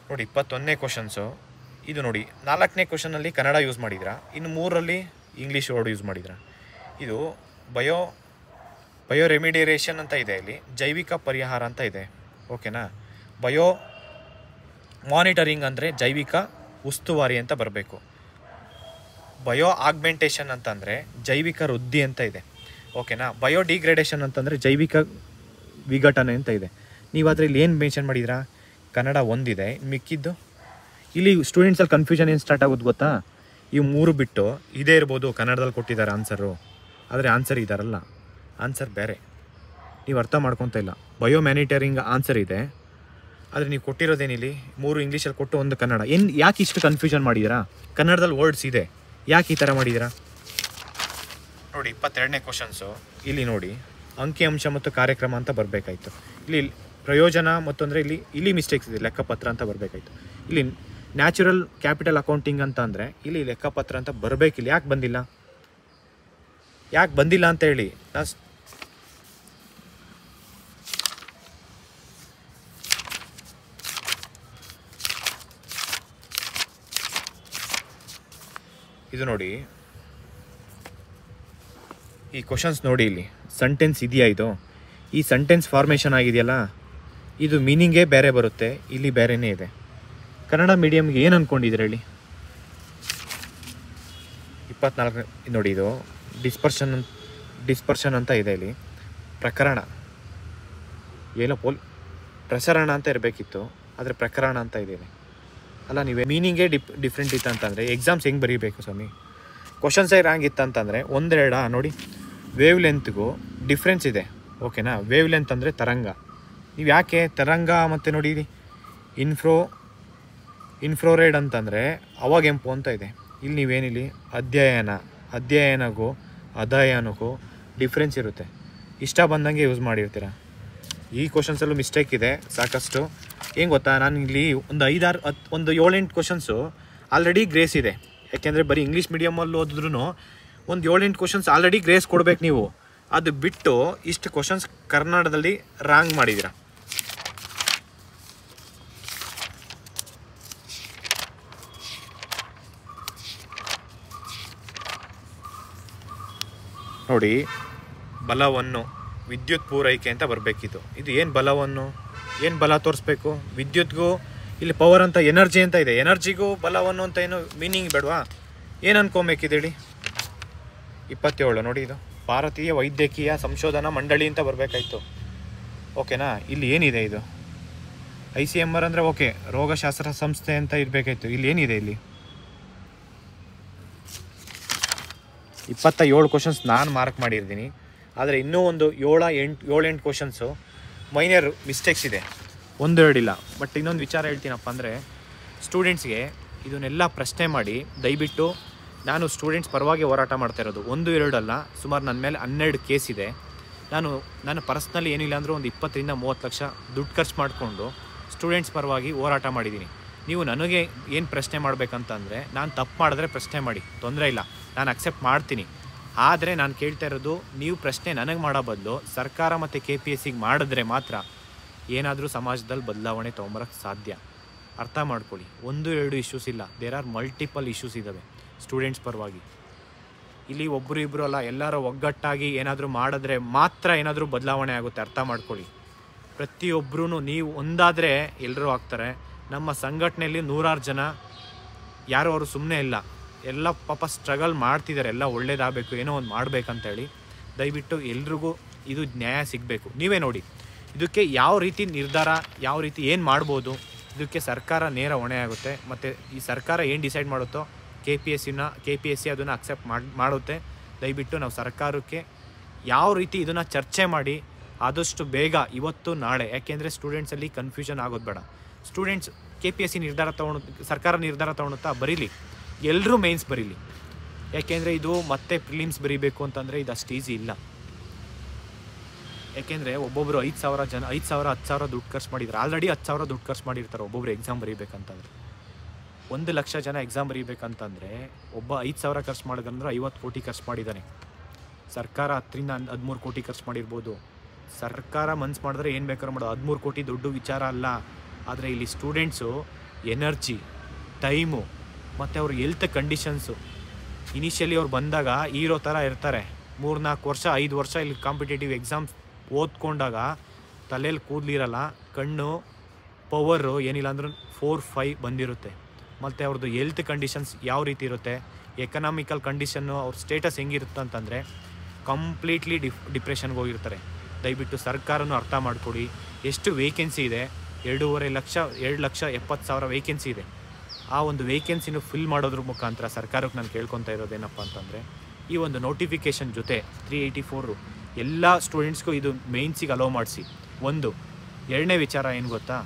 ನೋಡಿ. 21ನೇ ಕ್ವಶನ್ಸು. ಇದು ನೋಡಿ, 4ನೇ ಕ್ವಶನಲ್ಲಿ ಕನ್ನಡ ಯೂಸ್ ಮಾಡಿದ್ರಾ, ಇನ್ನು 3ರಲ್ಲಿ ಇಂಗ್ಲೀಷ್ ವರ್ಡ್ ಯೂಸ್ ಮಾಡಿದ್ರಾ. ಇದು ಬಯೋ ರೆಮಿಡಿಯೇಷನ್ ಅಂತ ಇದೆ, ಇಲ್ಲಿ ಜೈವಿಕ ಪರಿಹಾರ ಅಂತ ಇದೆ, ಓಕೆನಾ. ಬಯೋ ಮಾನಿಟರಿಂಗ್ ಅಂದರೆ ಜೈವಿಕ ಉಸ್ತುವಾರಿ ಅಂತ ಬರಬೇಕು. ಬಯೋ ಆಗ್ಮೆಂಟೇಷನ್ ಅಂತಂದರೆ ಜೈವಿಕ ವೃದ್ಧಿ ಅಂತ ಇದೆ, ಓಕೆನಾ. ಬಯೋ ಡಿಗ್ರೇಡೇಷನ್ ಅಂತಂದರೆ ಜೈವಿಕ ವಿಘಟನೆ ಅಂತ ಇದೆ. ನೀವಾದರೆ ಇಲ್ಲಿ ಏನು ಮೆನ್ಷನ್ ಮಾಡಿದ್ರಾ? ಕನ್ನಡ ಒಂದಿದೆ, ಮಿಕ್ಕಿದ್ದು ಇಲ್ಲಿ ಸ್ಟೂಡೆಂಟ್ಸಲ್ಲಿ ಕನ್ಫ್ಯೂಷನ್ ಏನು ಸ್ಟಾರ್ಟ್ ಆಗೋದು ಗೊತ್ತಾ? ಇವು 3 ಬಿಟ್ಟು ಇದೇ ಇರ್ಬೋದು ಕನ್ನಡದಲ್ಲಿ ಕೊಟ್ಟಿದ್ದಾರೆ ಆನ್ಸರು, ಆದರೆ ಆನ್ಸರ್ ಇದ್ದಾರಲ್ಲ, ಆನ್ಸರ್ ಬೇರೆ. ನೀವು ಅರ್ಥ ಮಾಡ್ಕೊತ ಇಲ್ಲ. ಬಯೋ ಮ್ಯಾನಿಟರಿಂಗ್ ಆನ್ಸರ್ ಇದೆ, ಆದರೆ ನೀವು ಕೊಟ್ಟಿರೋದೇನಿಲ್ಲಿ 3 ಇಂಗ್ಲೀಷಲ್ಲಿ ಕೊಟ್ಟು 1 ಕನ್ನಡ. ಯಾಕೆ ಇಷ್ಟು ಕನ್ಫ್ಯೂಷನ್ ಮಾಡಿದ್ದೀರಾ? ಕನ್ನಡದಲ್ಲಿ ವರ್ಡ್ಸ್ ಇದೆ, ಯಾಕೆ ಈ ಥರ ಮಾಡಿದ್ದೀರಾ ನೋಡಿ. 22ನೇ ಕ್ವಶನ್ಸು. ಇಲ್ಲಿ ನೋಡಿ, ಅಂಕಿಅಂಶ ಮತ್ತು ಕಾರ್ಯಕ್ರಮ ಅಂತ ಬರಬೇಕಾಯ್ತು. ಇಲ್ಲಿ ಪ್ರಯೋಜನ ಮತ್ತು ಅಂದರೆ ಇಲ್ಲಿ ಮಿಸ್ಟೇಕ್ಸ್ ಇದೆ, ಲೆಕ್ಕಪತ್ರ ಅಂತ ಬರಬೇಕಾಯ್ತು. ಇಲ್ಲಿ ನ್ಯಾಚುರಲ್ ಕ್ಯಾಪಿಟಲ್ ಅಕೌಂಟಿಂಗ್ ಅಂತ ಅಂದರೆ ಇಲ್ಲಿ ಲೆಕ್ಕಪತ್ರ ಅಂತ ಬರಬೇಕಿಲ್ಲ. ಯಾಕೆ ಬಂದಿಲ್ಲ ಅಂತ ಹೇಳಿ ಇದು ನೋಡಿ, ಈ ಕ್ವಶನ್ಸ್ ನೋಡಿ, ಇಲ್ಲಿ ಸೆಂಟೆನ್ಸ್ ಇದೆಯಾ? ಈ ಸೆಂಟೆನ್ಸ್ ಫಾರ್ಮೇಷನ್ ಆಗಿದೆಯಲ್ಲ, ಇದು ಮೀನಿಂಗೇ ಬೇರೆ ಬರುತ್ತೆ, ಇಲ್ಲಿ ಬೇರೆಯೇ ಇದೆ. ಕನ್ನಡ ಮೀಡಿಯಮ್ಗೆ ಏನು ಅಂದ್ಕೊಂಡಿದ್ದೀರ ಹೇಳಿ? 24 ನೋಡಿ, ಇದು ಡಿಸ್ಪರ್ಷನ್ ಅಂತ ಇದೆ, ಇಲ್ಲಿ ಪ್ರಕರಣ ಏನೋ ಪ್ರಸರಣ ಅಂತ ಇರಬೇಕಿತ್ತು, ಆದರೆ ಪ್ರಕರಣ ಅಂತ ಇದೆ ಅಲ್ಲ. ನೀವೇ ಮೀನಿಂಗೇ ಡಿಫ್ರೆಂಟ್ ಇತ್ತು ಅಂತಂದರೆ ಎಕ್ಸಾಮ್ಸ್ ಹೆಂಗೆ ಬರೀಬೇಕು ಸ್ವಾಮಿ? ಕ್ವಶನ್ಸೇ ರಾಂಗ್ ಇತ್ತಂತಂದರೆ 1-2 ನೋಡಿ. ವೇವ್ ಲೆಂತ್ಗೂ ಡಿಫ್ರೆನ್ಸ್ ಇದೆ, ಓಕೆನಾ. ವೇವ್ ಲೆಂತ್ ಅಂದರೆ ತರಂಗ. ನೀವು ಯಾಕೆ ತರಂಗ ಮತ್ತು ನೋಡಿ ಇನ್ಫ್ರೋರೆಡ್ ಅಂತಂದರೆ ಅವಾಗೆಂಪು ಅಂತ ಇದೆ. ಇಲ್ಲಿ ನೀವೇನಿಲ್ಲಿ ಅಧ್ಯಯನಗೂ ಅಧ್ಯಯನಕ್ಕೂ ಡಿಫ್ರೆನ್ಸ್ ಇರುತ್ತೆ. ಇಷ್ಟ ಬಂದಂಗೆ ಯೂಸ್ ಮಾಡಿರ್ತೀರ. ಈ ಕ್ವಶನ್ಸಲ್ಲೂ ಮಿಸ್ಟೇಕ್ ಇದೆ ಸಾಕಷ್ಟು. ಏನು ಗೊತ್ತಾ, ನಾನು ಇಲ್ಲಿ ಒಂದು 7-8 ಕ್ವಶನ್ಸು ಆಲ್ರೆಡಿ ಗ್ರೇಸ್ ಇದೆ. ಯಾಕೆಂದರೆ ಬರೀ ಇಂಗ್ಲೀಷ್ ಮೀಡಿಯಮಲ್ಲಿ ಓದಿದ್ರೂ ಒಂದು 7-8 ಕ್ವಶನ್ಸ್ ಆಲ್ರೆಡಿ ಗ್ರೇಸ್ ಕೊಡ್ಬೇಕು ನೀವು. ಅದು ಬಿಟ್ಟು ಇಷ್ಟು ಕ್ವಶನ್ಸ್ ಕನ್ನಡದಲ್ಲಿ ರಾಂಗ್ ಮಾಡಿದ್ದೀರ. ನೋಡಿ, ಬಲವನ್ನು ವಿದ್ಯುತ್ ಪೂರೈಕೆ ಅಂತ ಬರಬೇಕಿತ್ತು. ಇದು ಏನು ಬಲ ತೋರಿಸ್ಬೇಕು? ವಿದ್ಯುತ್ಗೂ ಇಲ್ಲಿ ಪವರ್ ಅಂತ ಎನರ್ಜಿ ಅಂತ ಇದೆ, ಎನರ್ಜಿಗೂ ಬಲವನ್ನು ಅಂತ ಏನು ಮೀನಿಂಗ್ ಬೇಡವಾ? ಏನು ಅನ್ಕೊಬೇಕಿದೆ ಹೇಳಿ? 27 ನೋಡಿ, ಇದು ಭಾರತೀಯ ವೈದ್ಯಕೀಯ ಸಂಶೋಧನಾ ಮಂಡಳಿ ಅಂತ ಬರಬೇಕಾಯ್ತು, ಓಕೆನಾ. ಇಲ್ಲಿ ಏನಿದೆ? ಇದು ICMR ಅಂದರೆ ಓಕೆ, ರೋಗಶಾಸ್ತ್ರ ಸಂಸ್ಥೆ ಅಂತ ಇರಬೇಕಾಯ್ತು. ಇಲ್ಲಿ ಏನಿದೆ? ಇಲ್ಲಿ 27 ಕ್ವಶನ್ಸ್ ನಾನು ಮಾರ್ಕ್ ಮಾಡಿರ್ತೀನಿ. ಆದರೆ ಇನ್ನೂ ಒಂದು 7-8 ಕ್ವಶನ್ಸು ಮೈನರ್ ಮಿಸ್ಟೇಕ್ಸ್ ಇದೆ, 1-2 ಇಲ್ಲ. ಬಟ್ ಇನ್ನೊಂದು ವಿಚಾರ ಹೇಳ್ತೀನಪ್ಪ ಅಂದರೆ, ಸ್ಟೂಡೆಂಟ್ಸ್ಗೆ ಇದನ್ನೆಲ್ಲ ಪ್ರಶ್ನೆ ಮಾಡಿ ದಯವಿಟ್ಟು, ನಾನು ಸ್ಟೂಡೆಂಟ್ಸ್ ಪರವಾಗಿ ಹೋರಾಟ ಮಾಡ್ತಾ ಇರೋದು 1-2 ಅಲ್ಲ, ಸುಮಾರು ನನ್ನ ಮೇಲೆ 12 ಕೇಸ್ ಇದೆ. ನಾನು ಪರ್ಸ್ನಲಿ ಏನಿಲ್ಲ ಅಂದರೂ ಒಂದು 20-30 ಲಕ್ಷ ದುಡ್ಡು ಖರ್ಚು ಮಾಡಿಕೊಂಡು ಸ್ಟೂಡೆಂಟ್ಸ್ ಪರವಾಗಿ ಹೋರಾಟ ಮಾಡಿದ್ದೀನಿ. ನೀವು ನನಗೆ ಏನು ಪ್ರಶ್ನೆ ಮಾಡಬೇಕಂತಂದರೆ, ನಾನು ತಪ್ಪು ಮಾಡಿದ್ರೆ ಪ್ರಶ್ನೆ ಮಾಡಿ, ತೊಂದರೆ ಇಲ್ಲ, ನಾನು ಅಕ್ಸೆಪ್ಟ್ ಮಾಡ್ತೀನಿ. ಆದರೆ ನಾನು ಕೇಳ್ತಾ ಇರೋದು, ನೀವು ಪ್ರಶ್ನೆ ನನಗೆ ಮಾಡೋ ಬದಲು ಸರ್ಕಾರ ಮತ್ತು KPSCಗೆ ಮಾಡಿದ್ರೆ ಮಾತ್ರ ಏನಾದರೂ ಸಮಾಜದಲ್ಲಿ ಬದಲಾವಣೆ ತೊಗೊಂಬರೋಕ್ಕೆ ಸಾಧ್ಯ. ಅರ್ಥ ಮಾಡ್ಕೊಳ್ಳಿ. 1-2 ಇಶ್ಯೂಸ್ ಇಲ್ಲ, ದೇರ್ ಆರ್ ಮಲ್ಟಿಪಲ್ ಇಶ್ಯೂಸ್ ಇದ್ದಾವೆ ಸ್ಟೂಡೆಂಟ್ಸ್ ಪರವಾಗಿ. ಇಲ್ಲಿ ಒಬ್ಬರು ಇಬ್ಬರು ಅಲ್ಲ, ಎಲ್ಲರೂ ಒಗ್ಗಟ್ಟಾಗಿ ಏನಾದರೂ ಮಾಡಿದ್ರೆ ಮಾತ್ರ ಏನಾದರೂ ಬದಲಾವಣೆ ಆಗುತ್ತೆ. ಅರ್ಥ ಮಾಡ್ಕೊಳ್ಳಿ. ಪ್ರತಿಯೊಬ್ಬರೂ ನೀವು ಒಂದಾದರೆ ಎಲ್ಲರೂ ಆಗ್ತಾರೆ. ನಮ್ಮ ಸಂಘಟನೆಯಲ್ಲಿ 100 ಜನ ಯಾರು ಅವರು ಸುಮ್ಮನೆ ಇಲ್ಲ, ಎಲ್ಲ ಪಾಪ ಸ್ಟ್ರಗಲ್ ಮಾಡ್ತಿದ್ದಾರೆ. ಎಲ್ಲ ಒಳ್ಳೇದಾಗಬೇಕು, ಏನೋ ಒಂದು ಮಾಡಬೇಕಂತೇಳಿ. ದಯವಿಟ್ಟು ಎಲ್ರಿಗೂ ಇದು ನ್ಯಾಯ ಸಿಗಬೇಕು. ನೀವೇ ನೋಡಿ, ಇದಕ್ಕೆ ಯಾವ ರೀತಿ ನಿರ್ಧಾರ, ಯಾವ ರೀತಿ ಏನು ಮಾಡ್ಬೋದು, ಇದಕ್ಕೆ ಸರ್ಕಾರ ನೇರ ಹೊಣೆ ಆಗುತ್ತೆ. ಮತ್ತು ಈ ಸರ್ಕಾರ ಏನು ಡಿಸೈಡ್ ಮಾಡುತ್ತೋ KPSC ಅದನ್ನು ಅಕ್ಸೆಪ್ಟ್ ಮಾಡುತ್ತೆ. ದಯವಿಟ್ಟು ನಾವು ಸರ್ಕಾರಕ್ಕೆ ಯಾವ ರೀತಿ ಇದನ್ನು ಚರ್ಚೆ ಮಾಡಿ ಆದಷ್ಟು ಬೇಗ, ಇವತ್ತು ನಾಳೆ, ಯಾಕೆಂದರೆ ಸ್ಟೂಡೆಂಟ್ಸಲ್ಲಿ ಕನ್ಫ್ಯೂಷನ್ ಆಗೋದು ಬೇಡ. ಸ್ಟೂಡೆಂಟ್ಸ್ KPSC ನಿರ್ಧಾರ ಸರ್ಕಾರ ನಿರ್ಧಾರ ತೊಗೊಳುತ್ತಾ ಬರೀಲಿ, ಎಲ್ಲರೂ ಮೇನ್ಸ್ ಬರೀಲಿ. ಯಾಕೆಂದರೆ ಇದು ಮತ್ತೆ ಪ್ರಿಲಿಮ್ಸ್ ಬರೀಬೇಕು ಅಂತಂದರೆ ಇದು ಅಷ್ಟು ಈಸಿ ಇಲ್ಲ. ಯಾಕೆಂದರೆ ಒಬ್ಬೊಬ್ಬರು 5,000 ಜನ 5,000 10,000 ದುಡ್ಡು ಖರ್ಚು ಮಾಡಿದ್ದಾರೆ. ಆಲ್ರೆಡಿ 10,000 ದುಡ್ಡು ಖರ್ಚು ಮಾಡಿರ್ತಾರೆ ಒಬ್ಬೊಬ್ರು ಎಕ್ಸಾಮ್ ಬರೀಬೇಕಂತಂದರೆ. 1 ಲಕ್ಷ ಜನ ಎಕ್ಸಾಮ್ ಬರೀಬೇಕಂತಂದರೆ ಒಬ್ಬ 5,000 ಖರ್ಚು ಮಾಡಿದಂದ್ರೆ 50 ಕೋಟಿ ಖರ್ಚು ಮಾಡಿದ್ದಾನೆ. ಸರ್ಕಾರ 10-13 ಕೋಟಿ ಖರ್ಚು ಮಾಡಿರ್ಬೋದು. ಸರ್ಕಾರ ಮನ್ಸು ಮಾಡಿದ್ರೆ ಏನು ಬೇಕಾದ್ರೂ ಮಾಡೋದು. 13 ಕೋಟಿ ದೊಡ್ಡ ವಿಚಾರ ಅಲ್ಲ. ಆದರೆ ಇಲ್ಲಿ ಸ್ಟೂಡೆಂಟ್ಸು ಎನರ್ಜಿ, ಟೈಮು ಮತ್ತು ಅವ್ರ ಹೆಲ್ತ್ ಕಂಡೀಷನ್ಸು, ಇನಿಷಿಯಲಿ ಅವ್ರು ಬಂದಾಗ ಹೀರೋ ಥರ ಇರ್ತಾರೆ. 3-4 ವರ್ಷ 5 ವರ್ಷ ಇಲ್ಲಿ ಕಾಂಪಿಟೇಟಿವ್ ಎಕ್ಸಾಮ್ಸ್ ಓದ್ಕೊಂಡಾಗ ತಲೆಯಲ್ಲಿ ಕೂದಲಿರಲ್ಲ, ಕಣ್ಣು ಪವರು ಏನಿಲ್ಲ ಅಂದ್ರೂ 4-5 ಬಂದಿರುತ್ತೆ. ಮತ್ತು ಅವ್ರದ್ದು ಹೆಲ್ತ್ ಕಂಡೀಷನ್ಸ್ ಯಾವ ರೀತಿ ಇರುತ್ತೆ, ಎಕನಾಮಿಕಲ್ ಕಂಡೀಷನ್ನು, ಅವ್ರ ಸ್ಟೇಟಸ್ ಹೆಂಗಿರುತ್ತೆ ಅಂತಂದರೆ ಕಂಪ್ಲೀಟ್ಲಿ ಡಿಪ್ರೆಷನ್ಗೆ ಹೋಗಿರ್ತಾರೆ. ದಯವಿಟ್ಟು ಸರ್ಕಾರನೂ ಅರ್ಥ ಮಾಡಿಕೊಡಿ. ಎಷ್ಟು ವೇಕೆನ್ಸಿ ಇದೆ? 2,70,000 ವೇಕೆನ್ಸಿ ಇದೆ. ಆ ಒಂದು ವೇಕೆನ್ಸಿನೂ ಫಿಲ್ ಮಾಡೋದ್ರ ಮುಖಾಂತರ ಸರ್ಕಾರಕ್ಕೆ ನಾನು ಕೇಳ್ಕೊತಾ ಇರೋದೇನಪ್ಪ ಅಂತಂದರೆ, ಈ ಒಂದು ನೋಟಿಫಿಕೇಷನ್ ಜೊತೆ 384 ಎಲ್ಲ ಸ್ಟೂಡೆಂಟ್ಸ್ಗೂ ಇದು ಮೇನ್ಸಿಗೆ ಅಲೋ ಮಾಡಿಸಿ. ಒಂದು. ಎರಡನೇ ವಿಚಾರ ಏನು ಗೊತ್ತಾ,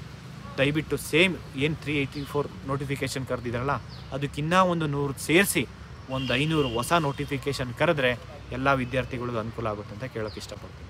ದಯವಿಟ್ಟು ಸೇಮ್ ಏನು 384 ನೋಟಿಫಿಕೇಷನ್ ಕರೆದಿದ್ದಾರಲ್ಲ, ಅದಕ್ಕಿನ್ನ ಒಂದು 100 ಸೇರಿಸಿ ಒಂದು 500 ಹೊಸ ನೋಟಿಫಿಕೇಷನ್ ಕರೆದ್ರೆ ಎಲ್ಲ ವಿದ್ಯಾರ್ಥಿಗಳಿಗೂ ಅನುಕೂಲ ಆಗುತ್ತೆ ಅಂತ ಕೇಳೋಕ್ಕೆ ಇಷ್ಟಪಡ್ತೀನಿ.